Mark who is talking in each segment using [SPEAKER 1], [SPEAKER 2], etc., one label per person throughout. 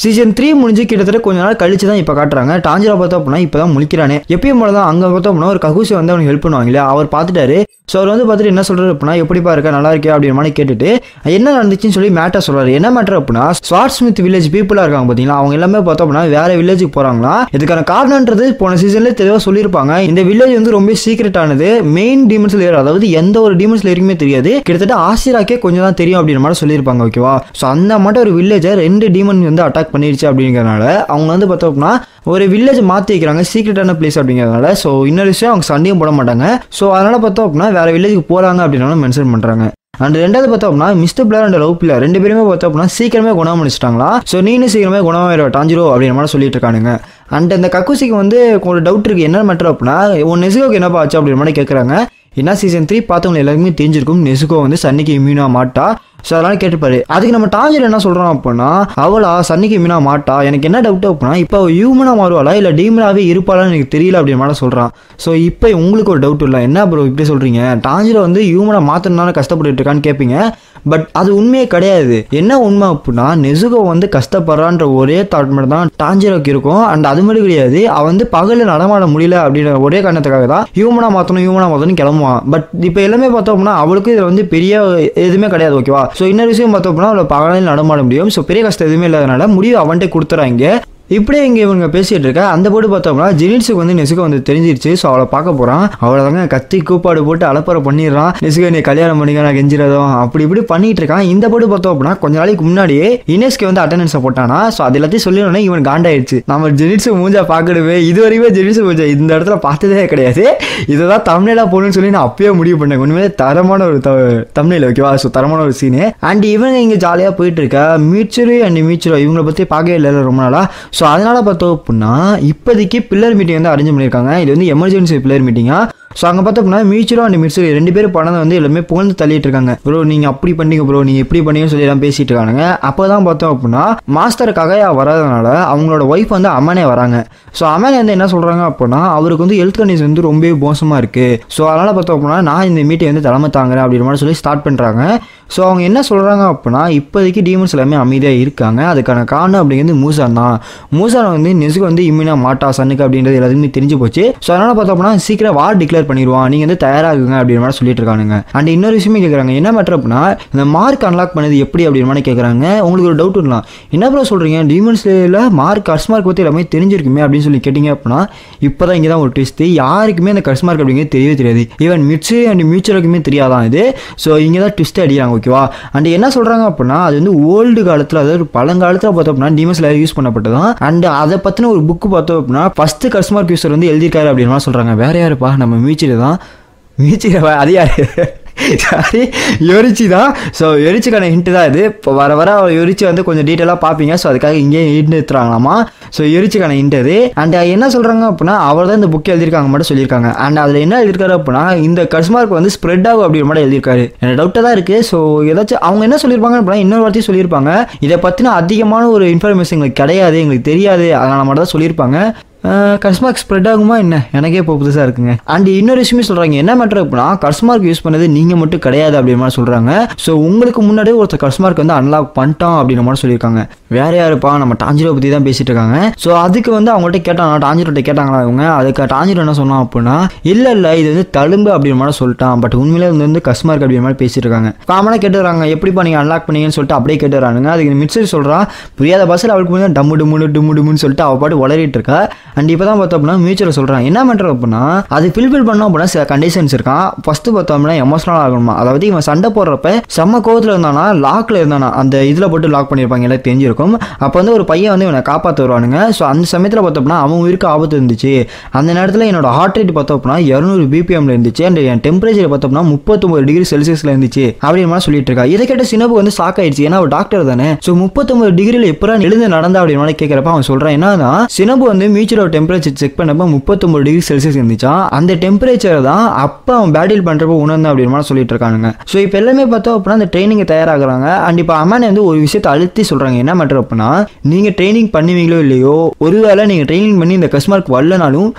[SPEAKER 1] Season 3 முடிஞ்சு கிட்டத்தட்ட கொஞ்ச நாள் கழிச்சு தான் இப்போ காட்டுறாங்க. டாஞ்சிரோ பார்த்தோம் அப்படின்னா இப்போ தான் முழிக்கிறானே. எப்பயும் போல தான் அங்கே பார்த்தோம் அப்படின்னா ஒரு ககுசி வந்து அவனுக்கு ஹெல்ப் பண்ணுவாங்களே, அவர் பார்த்துட்டாரு. ஸோ அவர் வந்து பார்த்துட்டு என்ன சொல்கிறாரு அப்படின்னா, எப்படிப்பா இருக்கா, நல்லா இருக்கே அப்படின்ற மாதிரி கேட்டுட்டு என்ன நடந்துச்சுன்னு சொல்லி மேட்டர் சொல்கிறாரு. என்ன மேட்டர் அப்படின்னா, ஸ்வார்ட்ஸ்மித் வில்லேஜ் பீப்புளாக இருக்காங்க பார்த்தீங்களா, அவங்க எல்லாமே பார்த்தோம் அப்படின்னா வேற வில்லேஜுக்கு போகிறாங்களா. இதுக்கான காரணன்றது போன சீசன்லேயே தெளிவாக சொல்லியிருப்பாங்க. இந்த வில்லேஜ் வந்து ரொம்ப சீக்ரெட் ஆனது, மெயின் டீமன்ஸ் லேயர், அதாவது எந்த ஒரு டீமன்ஸ் லேயருக்குமே தெரியாது, கிட்டத்தட்ட ஆசிராக்கே கொஞ்சம் தான் தெரியும் அப்படின்ற மாதிரி சொல்லியிருப்பாங்க. ஓகேவா. ஸோ அந்த மட்டும் ஒரு வில்லேஜை 2 டீமன் வந்து அட்டாக் பண்ணிருச்சு அப்படிங்கிறனால அவங்க வந்து பார்த்தோம் அப்படின்னா ஒரு வில்லேஜ் மாற்றி வைக்கிறாங்க, சீக்ரெட்டான பிளேஸ் அப்படிங்கிறதுனால. ஸோ இன்னொரு விஷயம், அவங்க சண்டையும் போட மாட்டாங்க. ஸோ அதனால் பார்த்தோம் அப்படின்னா வேறு வில்லேஜுக்கு போகிறாங்க அப்படின்னாலும் மென்ஷன் பண்ணுறாங்க. அண்ட் ரெண்டாவது பார்த்தோம் அப்படின்னா mister Blair and love Blair 2 பேருமே பார்த்தோம் அப்படின்னா சீக்கிரமே குணம் முடிச்சிட்டாங்களா. ஸோ நீனும் சீக்கிரமே குணமாயிடுவா டாஞ்சிரோ அப்படின்ற மாதிரி சொல்லிட்டு இருக்கானுங்க. அண்ட் இந்த கக்குசிக்கு வந்து ஒரு டவுட் இருக்குது. என்ன மேட்டர் அப்படின்னா, உன் நெசுகோக்கு என்னப்பா ஆச்சு அப்படின்ற மாதிரி கேட்குறாங்க. ஏன்னா சீசன் 3 பார்த்தவங்க எல்லாருக்குமே தெரிஞ்சிருக்கும் நெசுகோ வந்து சன்னிக்கு இம்யூனா மாட்டா. ஸோ அதெல்லாம் கேட்டுப்பாரு. அதுக்கு நம்ம டாஞ்சிரோ என்ன சொல்கிறோம் அப்படின்னா, அவளா சன்னிக்கு இம்யூனா மாட்டா, எனக்கு என்ன டவுட் அப்படின்னா இப்போ ஹியூமனாக மாறுவாளா இல்லை டீமனாகவே இருப்பாளான்னு எனக்கு தெரியல அப்படின்னு மாதிரி சொல்கிறான். ஸோ இப்போ உங்களுக்கு ஒரு டவுட் இல்லை, என்ன ப்ரோ இப்படி சொல்கிறீங்க, டாஞ்சிரோ வந்து ஹியூமனாக மாற்றணும்னால கஷ்டப்பட்டு இருக்கான்னு கேட்பீங்க. பட் அது உண்மையே கிடையாது. என்ன உண்மை அப்படின்னா, நெசுகோ வந்து கஷ்டப்படுறான்ற ஒரே தாட் மட்டும் தான் டாஞ்சிரோக்கு இருக்கும். அண்ட் அது மட்டும் கிடையாது, அவன் வந்து பகலில் நடமாட முடியல அப்படின்ற ஒரே காரணத்துக்காக தான் ஹியூமனாக மாற்றணும் கிளம்புவான். பட் இப்போ எல்லாமே பார்த்தோம் அப்படின்னா அவளுக்கு இதில் வந்து பெரிய எதுவுமே கிடையாது. ஓகேவா. ஸோ இன்னொரு விஷயம் பார்த்தோம் அப்படின்னா அவளை பகலில் நடமாட முடியும். ஸோ பெரிய கஷ்டம் எதுவுமே இல்லாதனால முடிவு அவன்கிட்ட கொடுத்துறாங்க. இப்படியே இங்கே இவங்க பேசிகிட்டு இருக்கா. அந்த போட்டு பார்த்தோம்னா ஜெனிட்ஸுக்கு வந்து நெசுகோ வந்து தெரிஞ்சிருச்சு. ஸோ அவளை பார்க்க போகிறான். அவளை தாங்க கத்தி கூப்பாடு போட்டு அலப்பறை பண்ணிடுறான். நெசுகோ நீ கல்யாணம் பண்ணிக்க நான் கெஞ்சிரதும் அப்படி இப்படி பண்ணிட்டு இருக்கான். இந்த போட்டு பார்த்தோம் அப்படின்னா கொஞ்ச நாளைக்கு முன்னாடியே இனேஸ்க்கு வந்து அட்டண்டன்ஸை போட்டானா. ஸோ அது எல்லாத்தையும் சொல்லிடனே இவன் காண்டாயிடுச்சு. நம்ம ஜெனிட்ஸு மூஞ்சா பார்க்கணுமே, இது வரைக்குமே ஜெனிட்ஸு மூஞ்சா இந்த இடத்துல பார்த்ததே கிடையாது, இதுதான் தம்ப்நெயிலா போகணும்னு சொல்லி நான் அப்பயே முடிவு பண்ணேன். உண்மையிலே தரமான ஒரு தம்ப்நெயில். ஓகேவா. ஸோ தரமான ஒரு சீனு. அண்ட் இவங்க இங்கே ஜாலியாக போயிட்டு இருக்கா. மீச்சுரு அண்ட் மீச்சுரோ இவங்களை பற்றி பார்க்கவே இல்லை ரொம்ப நாளா. ஸோ அதனால் பார்த்தோம் அப்படின்னா இப்போதைக்கு பில்லர் மீட்டிங் வந்து அரேஞ்ச் பண்ணியிருக்காங்க. இது வந்து எமர்ஜென்சி பில்லர் மீட்டிங்கா. ஸோ அங்கே பார்த்தோம் அப்படின்னா மீச்சுரோ அண்ட் மிட்சுரு 2 பேரும் பணத்தை வந்து எல்லாமே புகழ்ந்து தள்ளிட்டு இருக்காங்க. ப்ரோ நீங்கள் அப்படி பண்ணீங்க, ப்ரோ நீங்கள் எப்படி பண்ணீங்கன்னு சொல்லி எல்லாம் பேசிட்டு இருக்காங்க. அப்போ தான் பார்த்தோம் அப்படின்னா மாஸ்டருக்காக வராதனால அவங்களோட ஒய்ஃப் வந்து அம்மனே வராங்க. ஸோ அம்மனே வந்து என்ன சொல்கிறாங்க அப்படின்னா, அவருக்கு வந்து ஹெல்த் கண்டிஷன் வந்து ரொம்ப மோசமாக இருக்குது. ஸோ அதனால் பார்த்தோம் அப்படின்னா நான் இந்த மீட்டிங் வந்து தலைமை தாங்குறேன் அப்படின்ற மாதிரி சொல்லி ஸ்டார்ட் பண்ணுறாங்க. ஸோ அவங்க என்ன சொல்கிறாங்க அப்படின்னா, இப்போதைக்கு டீமன்ஸ் எல்லாமே அமைதியாக இருக்காங்க. அதுக்கான காரணம் அப்படிங்கிறது மூசான் தான். மூசான் வந்து நெசுக்கு வந்து இம்யூனா மாட்டா சன்னுக்கு அப்படின்றது எல்லாத்துக்குமே தெரிஞ்சு போச்சு. ஸோ அதனால் பார்த்தோம் அப்படின்னா சீக்கிரம் வார் டிக்ளேர் பண்ணிடுவான், நீங்கள் வந்து தயாராகுங்க அப்படின்ற மாதிரி சொல்லிட்டு இருக்கானுங்க. அண்ட் இன்னொரு விஷயமே கேட்குறாங்க. என்ன மேட்டர் அப்படின்னா, இந்த மார்க் அன்லாக் பண்ணது எப்படி அப்படின்ற மாதிரி கேட்குறாங்க. உங்களுக்கு ஒரு டவுட் வரலாம், என்ன ப்ரோ சொல்கிறீங்க, டீமன்ஸ்ல மார்க் கர்ஸ் மார்க் பற்றி எல்லாமே தெரிஞ்சிருக்குமே அப்படின்னு சொல்லி கேட்டிங்க அப்படின்னா, இப்போ தான் இங்கே தான் ஒரு ட்விஸ்ட். யாருக்குமே அந்த கர்ஸ் மார்க் அப்படிங்கிறது தெரியவே தெரியாது. ஈவன் மிட்சு அண்ட் மியூச்சுவலுக்குமே தெரியாதான் இது. ஸோ இங்கே தான் ட்விஸ்ட் அடிக்கிறாங்க. ஓகேவா. அண்ட் என்ன சொல்கிறாங்க அப்படின்னா, அது வந்து ஓல்டு காலத்தில், அதாவது பழங்காலத்தில் பார்த்தோம் அப்படின்னா டீமன்ஸ்ல யூஸ் பண்ணப்பட்டதான். அண்ட் அதை பற்றின ஒரு புக்கு பார்த்தோம் அப்படின்னா ஃபஸ்ட்டு கர்ஸ் மார்க் யூஸர் வந்து எழுதியிருக்காரு அப்படின்னு சொல்கிறாங்க. வேற யாருப்பா, நம்ம மீச்சிரு தான். மீச்சிரு அது யாரு, சாரி யோரிச்சி தான். ஸோ யோரிச்சிக்கான ஹிண்ட்டு தான் இது. இப்போ வர வர யோரிச்சி வந்து கொஞ்சம் டீட்டெயிலாக பார்ப்பீங்க. ஸோ அதுக்காக இங்கே ஹிண்ட் எடுத்துறாங்களாமா. ஸோ யோரிச்சிக்கான ஹிண்ட் அது. அண்ட் என்ன சொல்கிறாங்க அப்படின்னா, அவர் தான் இந்த புக் எழுதியிருக்காங்க மட்டும் சொல்லியிருக்காங்க. அண்ட் அதில் என்ன எழுதியிருக்காரு அப்படின்னா, இந்த கர்ஸ்மார்க் வந்து ஸ்ப்ரெட் ஆகும் அப்படின்ற மாதிரி எழுதியிருக்காரு. எனக்கு டவுட்டாக தான் இருக்குது. ஸோ ஏதாச்சும் அவங்க என்ன சொல்லியிருப்பாங்க அப்படின்னா, இன்னொரு வார்த்தையும் சொல்லியிருப்பாங்க, இதை பற்றின அதிகமான ஒரு இன்ஃபர்மேஷன் எங்களுக்கு கிடையாது, எங்களுக்கு தெரியாது, அதனால் மட்டும் தான் சொல்லியிருப்பாங்க. கர்ஸ்மார்க் ஸ்ப்ரெட் ஆகுமா என்ன, எனக்கே இப்போ புதுசாக இருக்குங்க. அண்ட் இன்னொரு விஷயமே சொல்கிறாங்க. என்ன மேட்டர் அப்படின்னா, கர்ஸ்மார்க் யூஸ் பண்ணது நீங்கள் மட்டும் கிடையாது அப்படின்ற மாதிரி சொல்கிறாங்க. ஸோ உங்களுக்கு முன்னாடியே ஒருத்தர் கர்ஸ்மார்க் வந்து அன்லாக் பண்ணிட்டான் அப்படின்ற மாதிரி சொல்லியிருக்காங்க. வேற யாருப்பா, நம்ம டாஞ்சிரோ பற்றி தான் பேசிட்டு இருக்காங்க. ஸோ அதுக்கு வந்து அவங்கள்ட்ட கேட்டாங்க, டாஞ்சிரோட்ட கேட்டாங்களா இவங்க. அதுக்கு டாஞ்சிரோ என்ன சொன்னான் அப்படின்னா, இல்லை இது வந்து தழும்பு அப்படின்ற மாதிரி சொல்லிட்டான். பட் உண்மையிலே வந்து கர்ஸ்மார்க் அப்படின்ற மாதிரி பேசிட்டு இருக்காங்க. காமனாக கேட்டுறாங்க, எப்படிப்பா நீங்கள் அன்லாக் பண்ணீங்கன்னு சொல்லிட்டு அப்படியே கேட்டுறானுங்க. அதுக்கு மிட்சரி சொல்கிறான், புரியாத பாசல் அவளுக்கு முன்னாடி டம்முன்னு சொல்லிட்டு அவள் பாட்டு உளறிட்டு இருக்கா. அண்ட் இப்போ தான் பார்த்தோம் அப்படின்னா மியூச்சுவல் சொல்கிறான். என்ன மேட்டர் அப்படின்னா, அது ஃபில்ஃபில் பண்ணோம் அப்படின்னா சில கண்டிஷன்ஸ் இருக்கான். ஃபஸ்ட்டு பார்த்தோம் அப்படின்னா எமோஷனலாக ஆகணுமா, அதாவது இவன் சண்டை போடுறப்ப செம்ம கோவத்தில் இருந்தானா, லாக்கில் இருந்தானா, அந்த இதில் போட்டு லாக் பண்ணியிருப்பாங்க, எல்லாம் தெரிஞ்சிருக்கும். அப்போ வந்து ஒரு பையன் வந்து இவனை காப்பாற்ற வருவானுங்க. ஸோ அந்த சமயத்தில் பார்த்தோம் அப்படின்னா அவன் உயிருக்கு ஆபத்து இருந்துச்சு. அந்த நேரத்தில் என்னோட ஹார்ட் ரேட் பார்த்தோம் அப்படின்னா 200 BPMல இருந்துச்சு. அண்ட் என் டெம்பரேச்சர் பார்த்தோம் அப்படின்னா 39 டிகிரி செல்சியஸில் இருந்துச்சு அப்படின்னு மாதிரி சொல்லிட்டு இருக்கா. இதை கேட்ட சினப்பு வந்து ஷாக் ஆயிடுச்சு. ஏன்னா ஒரு டாக்டர் தானே. ஸோ 39 டிகிரியில் எப்போ எழுந்து நடந்தா அப்படின்னு கேட்குறப்ப அவன் சொல்கிறான். என்னன்னா சினப்பு வந்து மியூச்சுவல் டான்ஜிரோ டெம்பரேச்சர் செக் பண்ணப்போ 39 டிகிரி செல்சியஸ் இருந்துச்சான். அந்த டெம்பரேச்சர் தான் அப்போ அவன் பேட்டில் பண்ணுறப்போ உணர்ந்தான் அப்படின்னு மாதிரி சொல்லிட்டு இருக்கானுங்க. ஸோ இப்போ எல்லாமே பார்த்தோம் அப்படின்னா அந்த ட்ரைனிங்கை தயாராகிறாங்க. அண்ட் இப்போ அம்மானே வந்து ஒரு விஷயத்தை அழுத்தி சொல்கிறாங்க. என்ன மேட்டர் அப்படின்னா, நீங்கள் ட்ரைனிங் பண்ணுவீங்களோ இல்லையோ, ஒருவேளை நீங்கள் ட்ரைனிங் பண்ணி இந்த கஸ்மார்க் வரலனாலும்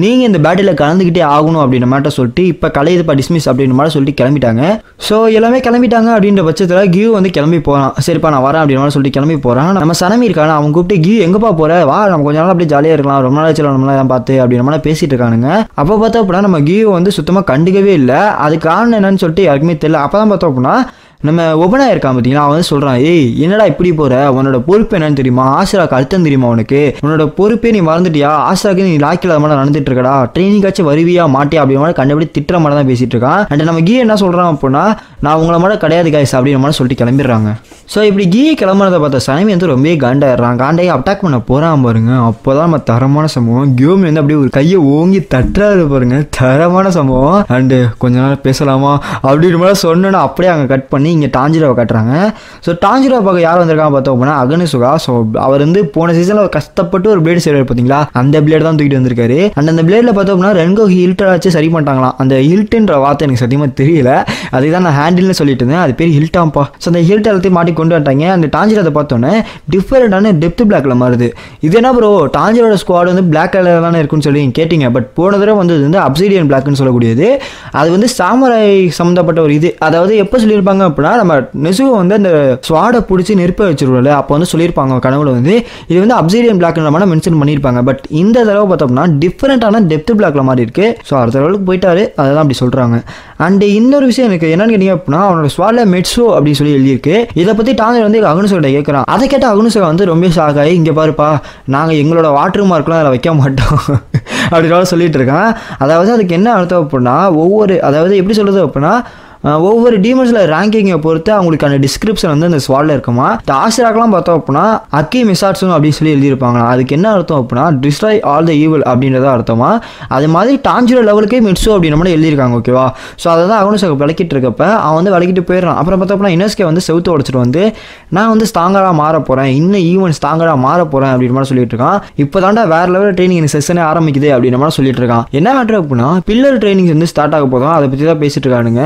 [SPEAKER 1] நீங்கள் இந்த பேட்டில் கலந்துக்கிட்டே ஆகணும் அப்படின்ற மாதிரி சொல்லிட்டு இப்போ கலையதுப்பா டிஸ்மிஸ் அப்படின்ற மாதிரி சொல்லிட்டு கிளம்பிட்டாங்க. ஸோ எல்லாமே கிளம்பிட்டாங்க அப்படின்ற பட்சத்தில் கியூ வந்து கிளம்பி போகிறான். சரிப்பா நான் வரேன் அப்படின்ற மாதிரி சொல்லிட்டு கிளம்பி போகிறான். நம்ம சனமி இருக்கான அவன் கூப்பிட்டு கியூ எங்கப்பா போகிற, வா நம்ம கொஞ்ச நாள் அப்படியே ஜாலியாக இருக்கலாம், ரொம்ப நாள் ஆச்சு நம்மளாம் பார்த்து அப்படின்ற மாதிரி பேசிட்டு இருக்கானுங்க. அப்போ பார்த்தோம் அப்படின்னா நம்ம கியூ வந்து சுத்தமாக கண்டுக்கவே இல்லை. அதுக்கு காரணம் என்னன்னு சொல்லிட்டு யாருக்குமே தெரியல. அப்போ தான் பார்த்தோம் அப்படின்னா நம்ம ஒபனா இருக்கான் பார்த்தீங்களா, அவன் வந்து சொல்கிறான், ஏய் என்னடா இப்படி போகிற, உன்னோட பொறுப்பு என்னன்னு தெரியுமா, ஆசிராக்கு அர்த்தம் தெரியுமா உனக்கு, உன்னோட பொறுப்பே நீ மறந்துட்டியா, ஆசிராக்கு நீ லாக்கில் மாதிரி நடந்துட்டு இருக்கடா, ட்ரைனிங்காச்சும் வருவியா மாட்டியா அப்படின்ற மாதிரி கண்டபடி திட்டுற மாதிரி தான் பேசிட்டு இருக்கான். அண்ட் நம்ம கீ என்ன சொல்கிறான் அப்படின்னா, நான் உங்களை மாதிரி கிடையாது கைஸ் அப்படின்ற மாதிரி சொல்லிட்டு கிளம்பிடுறாங்க. ஸோ இப்படி கீ கிளம்புறதை பார்த்த சனமி வந்து ரொம்ப காண்டாயிடுறான். காண்டாயி அட்டாக் பண்ண போகிறான் பாருங்க. அப்போ தான் நம்ம தரமான சம்பவம். கியோமி வந்து அப்படியே ஒரு கையை ஓங்கி தட்டுறாரு பாருங்க, தரமான சம்பவம். அண்டு கொஞ்ச நேரம் பேசலாமா அப்படின்ற மாதிரி சொன்னோன்னா அப்படியே அங்கே கட் பண்ணி இங்கே டாஞ்சிரோவை காட்டுறாங்க. ஸோ டாஞ்சிரோவை பார்க்க யார் வந்திருக்காங்க பார்த்தோம் அப்படின்னா அகனுசுகா. ஸோ அவர் வந்து போன சீசனில் கஷ்டப்பட்டு ஒரு பிளேடு செய்வார் பார்த்தீங்களா, அந்த பிளேடு தான் தூக்கிட்டு வந்திருக்காரு. அண்ட் அந்த பிளேடில் பார்த்தோம் அப்படின்னா ரெங்கோ ஹில்ட்டை வச்சு சரி பண்ணிட்டாங்களாம். அந்த ஹில்ட்டுன்ற வார்த்தை எனக்கு சத்தியமாக தெரியல, அதுக்கு தான் நான் ஹேண்டில்னு சொல்லிட்டு இருந்தேன், அது பேர் ஹில்ட்டாம்பா. ஸோ அந்த ஹில்ட் எல்லாத்தையும் மாட்டி கொண்டு வந்துட்டாங்க. அந்த டாஞ்சிரோவை பார்த்தோன்னே டிஃபரெண்டான டெப்த் பிளாக்ல மாறுது. இது என்ன ப்ரோ, டாஞ்சிரோட ஸ்குவாட் வந்து பிளாக் கலர் தானே இருக்குன்னு சொல்லி கேட்டிங்க. பட் போன தடவை வந்தது வந்து அப்சைடியன் பிளாக்னு சொல்லக்கூடியது. அது வந்து சாமராய் சம்மந்தப்பட்ட ஒரு இது. அதாவது எப்போ சொல்லியிருப்பாங்க அப்படின்னா, நம்ம நெசுகோ வந்து அந்த ஸ்வாடை பிடிச்சி நெருப்பை வச்சிருவோம்ல, அப்போ வந்து சொல்லியிருப்பாங்க கனவுல வந்து இது வந்து அப்சைடியன் பிளாக்ன்ற மாதிரி மென்ஷன் பண்ணியிருப்பாங்க. பட் இந்த தடவை பார்த்தோம்னா டிஃப்ரெண்டான டெப்த் பிளாக்ல மாதிரி இருக்கு. ஸோ அடுத்த லெவலுக்கு போயிட்டாரு, அதை தான் அப்படி சொல்கிறாங்க. அண்ட் இன்னொரு விஷயம் எனக்கு என்னன்னு கேட்டீங்க அப்படின்னா, அவனோட ஸ்வாட்ல மெட்ஸோ அப்படின்னு சொல்லி எழுதியிருக்கு. இதை பற்றி டாஞ்சர் வந்து அகனுசோட கேட்குறான். அதை கேட்ட அகனுசோகா வந்து ரொம்ப ஷாக் ஆகி, இங்கே பாருப்பா நாங்கள் எங்களோட வாட்டர் மார்க்லாம் அதில் வைக்க மாட்டோம் அப்படின்னு சொல்லிட்டு இருக்கான். அதாவது அதுக்கு என்ன அர்த்தம் அப்படின்னா, அதாவது எப்படி சொல்கிறது அப்படின்னா, ஒவ்வொரு டீமன்ஸில் ரேங்கிங்கை பொறுத்து அவங்களுக்கான டிஸ்கிரிப்ஷன் வந்து அந்த ஸ்வாடில் இருக்குமா. இந்த ஆசிராக்கெலாம் பார்த்தோம் அப்படின்னா அக்கி மிசாட்ஸும் அப்படின்னு சொல்லி எழுதியிருப்பாங்க. அதுக்கு என்ன அர்த்தம் அப்படின்னா டிஸ்ட்ராய் ஆல் த ஈவில் அப்படின்றத அர்த்தமா. அது மாதிரி டாஞ்சிரோ லெவலுக்கே மிட்ஸோ அப்படின்ற மாதிரி எழுதியிருக்காங்க. ஓகேவா. ஸோ அதை தான் அவனும் விளக்கிட்டு இருக்கப்ப அவன் வந்து விளக்கிட்டு போயிடுறான். அப்புறம் பார்த்தோம் அப்படின்னா இனஸ்கே வந்து செவுத்து உடச்சிட்டு வந்து நான் வந்து ஸ்ட்ராங்கராக மாற போகிறேன், இன்னும் ஈவன் ஸ்ட்ராங்கராக மாற போகிறேன் அப்படின்ற மாதிரி சொல்லிட்டு இருக்கான். இப்போ தாண்டா வேறு லெவலில் ட்ரைனிங் செஷனே ஆரம்பிக்குது அப்படின்ற மாதிரி சொல்லிட்டு இருக்கான். என்ன மேட்டர் அப்படின்னா பில்லர் ட்ரைனிங் வந்து ஸ்டார்ட் ஆக போதும், அதை பற்றி தான் பேசிட்டு இருக்கானுங்க.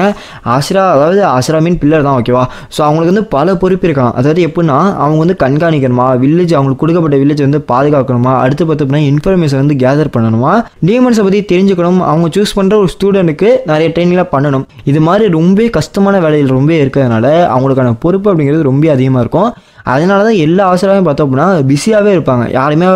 [SPEAKER 1] ஆசிரா, அதாவது ஆசிரா மீன் பில்லர் தான். ஓகேவா. ஸோ அவங்களுக்கு வந்து பல பொறுப்பு இருக்கான். அதாவது எப்படின்னா அவங்க வந்து கண்காணிக்கணுமா, வில்லேஜ் அவங்களுக்கு கொடுக்கப்பட்ட வில்லேஜ் வந்து பாதுகாக்கணுமா, அடுத்து பார்த்தோம்னா இன்ஃபர்மேஷன் வந்து கேதர் பண்ணணுமா, டீமன்ஸை பற்றி தெரிஞ்சுக்கணும், அவங்க சூஸ் பண்ணுற ஒரு ஸ்டூடெண்ட்டுக்கு நிறைய ட்ரைனிங்லாம் பண்ணணும். இது மாதிரி ரொம்ப கஷ்டமான வேலைகள் ரொம்ப இருக்கிறதுனால அவங்களுக்கான பொறுப்பு அப்படிங்கிறது ரொம்ப அதிகமாக இருக்கும். அதனால தான் எல்லா ஆசிரியரும் பார்த்தோம் அப்படின்னா பிஸியாகவே இருப்பாங்க. யாருமே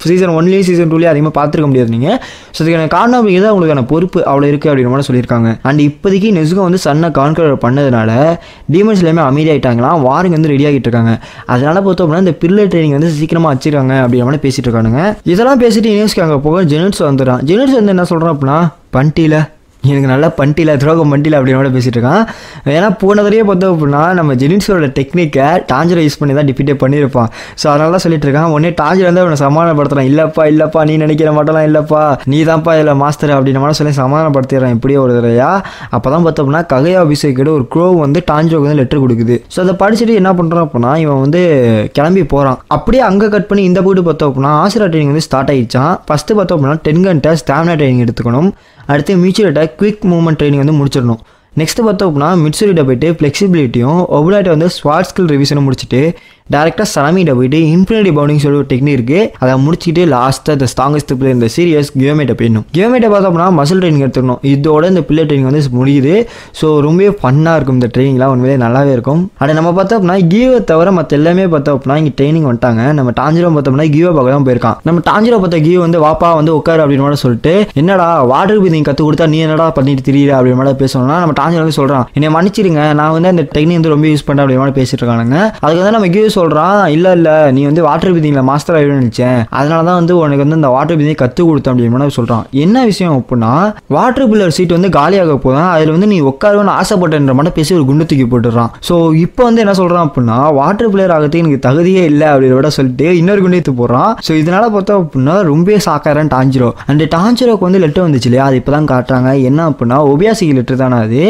[SPEAKER 1] சீசன் 1 சீசன் 2 அதிகமாக பார்த்துருக்க முடியாது நீங்கள். ஸோ இதுக்கான காரணம் அப்படிங்கிறது அவங்களுக்கான பொறுப்பு அவ்வளோ இருக்குது அப்படின்னு மாதிரி சொல்லியிருக்காங்க. அண்ட் இப்போதைக்கு நெசுகோ வந்து சன்னை கான்கர் பண்ணதுனால டீமன்ஸ் எல்லாமே அமைதியாகிட்டாங்களாம், வாருங்க வந்து ரெடி ஆகிட்டு இருக்காங்க. அதனால பார்த்தோம் அப்படின்னா இந்த பில்லர் ட்ரைனிங் வந்து சீக்கிரமாக வச்சிருக்காங்க அப்படின்ற மாதிரி பேசிட்டு இருக்கானுங்க. இதெல்லாம் பேசிட்டு இனியஸ்க்கு அங்கே போக ஜெனிட்ஸ் வந்துடுறான். ஜெனிட்ஸ் வந்து என்ன சொல்கிறான் அப்படின்னா, பண்டியில் எனக்கு நல்லா பண்டியில் துரோகம் பண்டியில் அப்படின்னோட பேசிகிட்டு இருக்கான். ஏன்னா போனதுலேயே பார்த்தோம் அப்படின்னா நம்ம ஜெனிட்ஸோட டெக்னிக்கை டாஞ்சரை யூஸ் பண்ணி தான் டிஃபீட்டே பண்ணியிருப்பான். ஸோ அதனால தான் சொல்லிட்டு இருக்கான். உடனே டாஞ்சர் வந்து அவனை சமாதானப்படுத்துறான். இல்லைப்பா நீ நினைக்கிற மாட்டலாம், இல்லைப்பா நீ தான்ப்பா இதில் மாஸ்டர் அப்படின்ற மாதிரி சொல்லி சமாதானப்படுத்திடுறான் இப்படியே ஒரு தடையா. அப்போ தான் பார்த்தோம் அப்படின்னா ககையா அபிஷேக்கிட்ட ஒரு க்ரோ வந்து டாஞ்சருக்கு வந்து லெட்டர் கொடுக்குது. ஸோ அதை படிச்சுட்டு என்ன பண்ணுறான் அப்படின்னா இவன் வந்து கிளம்பி போகிறான். அப்படியே அங்கே கட் பண்ணி இந்த போய்ட்டு பார்த்தோம் அப்படின்னா ஆசிரா ட்ரைனிங் வந்து ஸ்டார்ட் ஆகிடுச்சான். ஃபஸ்ட்டு பார்த்தோம் அப்படின்னா 10 கண்ட்டை ஸ்டாமினா ட்ரைனிங் எடுத்துக்கணும். அடுத்து mutual attack quick movement training வந்து முடிச்சிடணும். நெக்ஸ்ட்டு பார்த்தோம் அப்படின்னா மிட்சூரிட்ட போய்ட்டு ஃப்ளெக்சிபிலிட்டியும் ஒபுலாட்டை வந்து ஸ்வாட் ஸ்கில் ரிவிஷனும் முடிச்சுட்டு டேரெக்டாக சலாமிகிட்ட போயிட்டு இன்ஃபினிட்டி பவுண்டிங் சொல்லி ஒரு டெக்னிக் இருக்குது, அதை முடிச்சுட்டு லாஸ்ட்டாக த ஸ்ட்ராங்கஸ்ட் பிளேயர் இந்த சீரியஸ் கியோமேட்டை போயிடணும். கியோமேட்டை பார்த்தோம் அப்படின்னா மசில் ட்ரைனிங் எடுத்துக்கணும். இதோட இந்த பில்லர் ட்ரைனிங் வந்து முடியுது. ஸோ ரொம்பவே ஃபன்னாக இருக்கும் இந்த ட்ரைனிங்லாம், உண்மையிலே நல்லாவே இருக்கும். அதை நம்ம பார்த்தோம் அப்படின்னா கியோவை தவிர மற்ற எல்லாமே பார்த்தோம் அப்படின்னா இங்கே ட்ரைனிங் வந்துட்டாங்க. நம்ம டாஞ்சிரோ பார்த்தோம்னா கியோவை பார்க்க தான் போயிருக்கான். நம்ம டாஞ்சிரோ பார்த்த கியோ வந்து வாப்பா வந்து உட்காரு அப்படின்னு மாதிரி சொல்லிட்டு என்னடா வாட்டர் பிரீதிங் கற்றுக் கொடுத்தா நீ என்னடா பண்ணிட்டு தெரியல அப்படின்னு மாதிரி பேசணும்னா நம்ம டாஞ்சிரோ வந்து சொல்கிறான், என்னை மன்னிச்சிருங்க நான் வந்து அந்த டெக்னிக் வந்து ரொம்ப யூஸ் பண்ணுறேன் அப்படின்னு மாதிரி பேசிட்டு இருக்கானுங்க. அதுக்கு வந்து நம்ம கியோ சொல்கிறான், இல்லை நீ வந்து வாட்டர் பிரீதிங்கில் மாஸ்டர் ஆகிடும்னு நினச்சேன், அதனால தான் வந்து உனக்கு வந்து இந்த வாட்டர் பிரீதிங் கற்றுக் கொடுத்தேன் அப்படின்னு சொல்கிறான். என்ன விஷயம் அப்படின்னா வாட்டர் பில்லர் சீட் வந்து காலியாக போதான், அதில் வந்து நீ உட்காருன்னு ஆசைப்பட்டன்ற மாதிரி பேசி ஒரு குண்டு தூக்கி போட்டுடுறான். ஸோ இப்போ வந்து என்ன சொல்கிறான் அப்படின்னா வாட்டர் பிளேயர் ஆகிறதுக்கு எனக்கு தகுதியே இல்லை அப்படின்னு விட சொல்லிட்டு இன்னொரு குண்டு எடுத்து போடுறான். ஸோ இதனால பார்த்தோம் அப்படின்னா ரொம்ப சாக்காரன் டாஞ்சிரோ. அந்த டாஞ்சிரோக்கு வந்து லெட்டர் வந்துச்சு இல்லையா, அது இப்போ தான் காட்டுறாங்க. என்ன அப்படின்னா ஒபியாசிக்கு லெட்டர் தானே அது.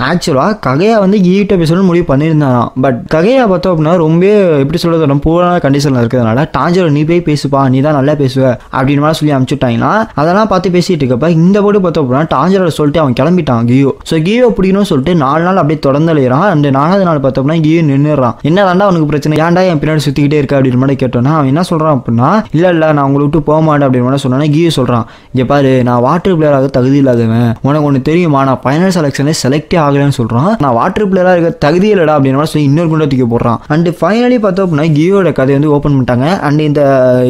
[SPEAKER 1] ஆக்சுவலாக ககையா வந்து ஈட்ட பேசணும்னு முடிவு பண்ணியிருந்தான். பட் ககையா பார்த்தோம் அப்படின்னா ரொம்ப எப்படி சொல்றது ரொம்ப பூரான கண்டிஷனில் இருக்கிறதுனால டான்ஜிரோ நீ போய் பேசுப்பா, நீ தான் நல்லா பேசுவ அப்படின்னு மாதிரி சொல்லி அனுப்பிச்சுட்டாங்கன்னா அதெல்லாம் பார்த்து பேசிட்டு இருக்கப்ப இந்த போட்டு பார்த்தோம் அப்படின்னா டான்ஜிரோ சொல்லிட்டு அவன் கிளம்பிட்டான் கியோ. ஸோ கியோ பிடிக்கணும்னு சொல்லிட்டு 4 நாள் அப்படியே தொடர்ந்து அலையிறான். அந்த 4வது நாள் பார்த்தோம்னா கியோ நின்றுறான். என்ன தாண்டா அவனுக்கு பிரச்சனை, ஏன்டா என் பின்னாடி சுற்றிக்கிட்டே இருக்க அப்படின்னு மாதிரி கேட்டோன்னா அவன் என்ன சொல்கிறான் அப்படின்னா, இல்லை நான் உங்களை விட்டு போக மாட்டேன் அப்படின்னு மாதிரி சொன்னா கியோ சொல்கிறான், இங்கே பாரு நான் வாட்டர் பிளேயராக தகுதி இல்லாதவன், உனக்கு ஒன்று தெரியுமா, நான் ஃபைனல் செலெக்ஷனில் செலக்டே ஆகலைன்னு சொல்கிறான். நான் வாட்டர் பிளேயராக இருக்க தகுதி இல்லடா அப்படின்னு மாதிரி சொல்லி இன்னொரு குண்டை தூக்கி போடுறான். அண்ட் ஃபைனலி பார்த்தோம் அப்படின்னா கியோட கதையை வந்து ஓப்பன் பண்ணிட்டாங்க. அண்ட் இந்த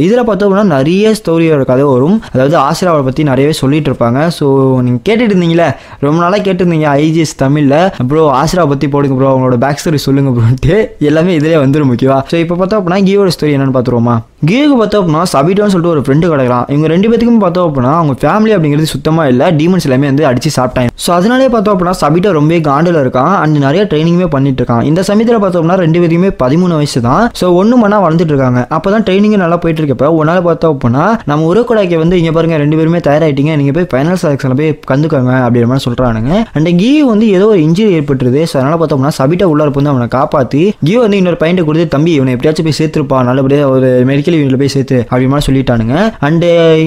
[SPEAKER 1] இதில் பார்த்தோம் அப்படின்னா நிறைய ஸ்டோரியோட கதை வரும். அதாவது ஆசிராவை பற்றி நிறையவே சொல்லிட்டு இருப்பாங்க. ஸோ நீங்கள் கேட்டுட்டு இருந்தீங்களே, ரொம்ப நாளாக கேட்டிருந்தீங்க ஐஜிஎஸ் தமிழில் ப்ரோ ஆசிராவை பற்றி போடுங்க ப்ரோ, அவங்களோட பேக் ஸ்டோரி சொல்லுங்க ப்ரோன்ட்டு, எல்லாமே இதிலே வந்துடும் முக்கியவா. ஸோ இப்போ பார்த்தோம் அப்படின்னா கியோட ஸ்டோரி என்னன்னு பார்த்துருவோமா. கியோக்கு பார்த்தோம் அப்படின்னா சபிட்டோன்னு சொல்லிட்டு ஒரு ஃப்ரெண்டு கிடக்கிறான். இவங்க 2 பேத்துக்கும் பார்த்தோம் அப்படின்னா அவங்க ஃபேமிலி அப்படிங்கிறது சுத்தமாக இல்லை, டீமன்ஸ் எல்லாமே வந்து அடிச்சு சாப்பிட்டாங்க. ஸோ அதனாலே பார்த்தோம் அப்படின்னா சபிட்டோ ரொம்ப காண்டில் இருக்கான். அண்ட் நிறைய ட்ரைனிங்குமே பண்ணிட்டு இருக்கான். இந்த சமயத்தில் பார்த்தோம் அப்படின்னா 2 பேருக்குமே 13 வயசு தான். ஸோ 1 மணி வளர்ந்துட்டு இருக்காங்க. அப்போ தான் ட்ரைனிங் நல்லா போயிட்டு இருக்கப்ப ஒரு நாள் பார்த்தோம் அப்படின்னா நம்ம உரக்குடாய்க்கு வந்து இங்கே பாருங்க 2 பேருமே தயாராகிட்டீங்க, நீங்கள் போய் ஃபைனல் செலெக்ஷனில் போய் கந்துக்காங்க அப்படின்ற மாதிரி சொல்கிறானுங்க. அண்ட் கியோ வந்து ஏதோ ஒரு இன்ஜுரி ஏற்பட்டுருது. ஸோ அதனால் பார்த்தோம்னா சபிட்டோ உள்ளார வந்து அவனை காப்பாற்றி கியோ வந்து இன்னொரு பையனை கொடுத்து, தம்பி இவனை எப்படியாச்சும் போய் சேர்த்துருப்பா, நல்லபடியாக ஒரு மெடிக்கல் யூனிட்ல போய் சேர்த்து அப்படி மாதிரி சொல்லிட்டானுங்க. அண்ட்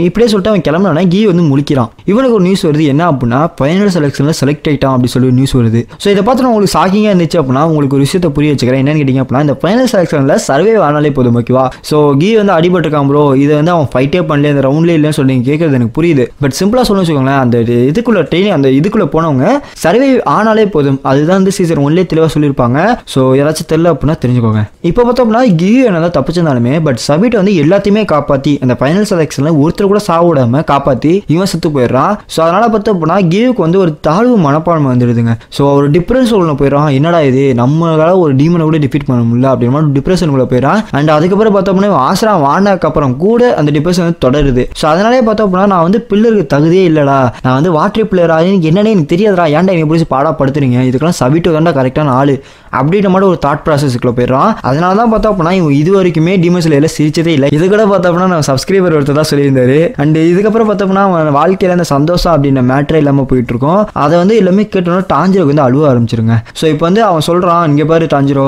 [SPEAKER 1] இப்படியே சொல்லிட்டு அவன் கிளம்புனா கியோ வந்து முழிக்கிறான். இவனுக்கு ஒரு நியூஸ் வருது, என்ன அப்படின்னா ஃபைனல் செலெக்ஷனில் செலக்ட் ஆகிட்டான் அப்படி சொல்லி நியூஸ் வருது. ஸோ இதை பார்த்து உங்களுக்கு ஷாக்கிங்காக இருந்துச்சு அப்படின்னா உங்களுக்கு ஒரு விஷயத்தை புரிய வச்சுக்கிறேன். என்னன்னு கேட்டிங்க அப்படின்னா இந்த ஃபைனல் செலெக்ஷனில் சர்வே ஆனாலே போதும் ஓகேவா. ஸோ கியோ வந்து அடிபட்டிருக்கான் ப்ரோ, இதை வந்து அவன் ஃபைட்டே பண்ணல, இந்த ரவுண்ட்லேயே இல்லைன்னு சொல்லி கேட்கறது எனக்கு புரியுது. பட் சிம்பிளாக சொல்லணும்னு வச்சுக்கோங்களேன், அந்த இதுக்குள்ள ட்ரெயினிங் அந்த இதுக்குள்ளே போனவங்க சர்வே ஆனாலே போதும், அதுதான் வந்து சீசன் 1லேயே தெளிவாக சொல்லியிருப்பாங்க. ஸோ யாராச்சும் தெரியல அப்படின்னா தெரிஞ்சுக்கோங்க. இப்போ பார்த்தோம்னா கியோ என்னதான் தப்பிச்சிருந்தாலுமே பட் சபிட்டோ வந்து எல்லாத்தையுமே காப்பாற்றி அந்த ஃபைனல் செலெக்ஷனில் ஒருத்தர் கூட சாவு விடாம காப்பாற்றி இவன் செத்து போயிடுறான். ஸோ அதனால பார்த்தோம் அப்படின்னா கியோக்கு வந்து ஒரு தாழ்வு மனப்பான்மை வந்துடுதுங்க. ஸோ ஒரு டிப்ரெஷனுக்குள்ள போயிடறான். என்னடா இது, நம்மளால ஒரு டீமனை கூட டிஃபீட் பண்ண முடியல அப்படின்ற டிப்ரெஷனுக்குள்ள போயிடறான். அண்ட் அதுக்கப்புறம் பார்த்தோம் அப்படின்னா ஆசிரா வாழ்ந்ததுக்கு அப்புறம் கூட அந்த டிப்ரெஷன் வந்து தொடருது. ஸோ அதனாலே பார்த்தோம் அப்படின்னா நான் வந்து பில்லருக்கு தகுதியே இல்லடா, நான் வந்து வாட்டர் பிளேயராக என்னன்னே எனக்கு தெரியாதா, ஏன்டா என்னை பிடிச்சி பாடப்படுத்துறீங்க, இதுக்கெல்லாம் சபிட்டோ தான்டா கரெக்டான ஆளு அப்படின்ற மாதிரி ஒரு தாட் ப்ராசஸ்க்குள்ள போயிடறான். அதனால தான் பார்த்தோம் அப்படின்னா இவங்க இது வரைக்குமே டீமன்ஸ்ல எல்லாம் சிரிச்சதே இல்லை. இது கூட பார்த்தோம் அப்படின்னா நான் சப்ஸ்கிரைபர் ஒருத்தர் தான் சொல்லியிருந்தாரு. அண்ட் இதுக்கப்புறம் பார்த்தோம்னா அவன் வாழ்க்கையில் அந்த சந்தோஷம் அப்படின்ற மேட்டரே இல்லாமல் போயிட்டு இருக்கோம். அதை வந்து எல்லாமே கேட்டோன்னா டான்ஜிரோக்கு வந்து அழுவ ஆரம்பிச்சிருங்க. ஸோ இப்போ வந்து அவன் சொல்கிறான், இங்கே பாரு டான்ஜிரோ,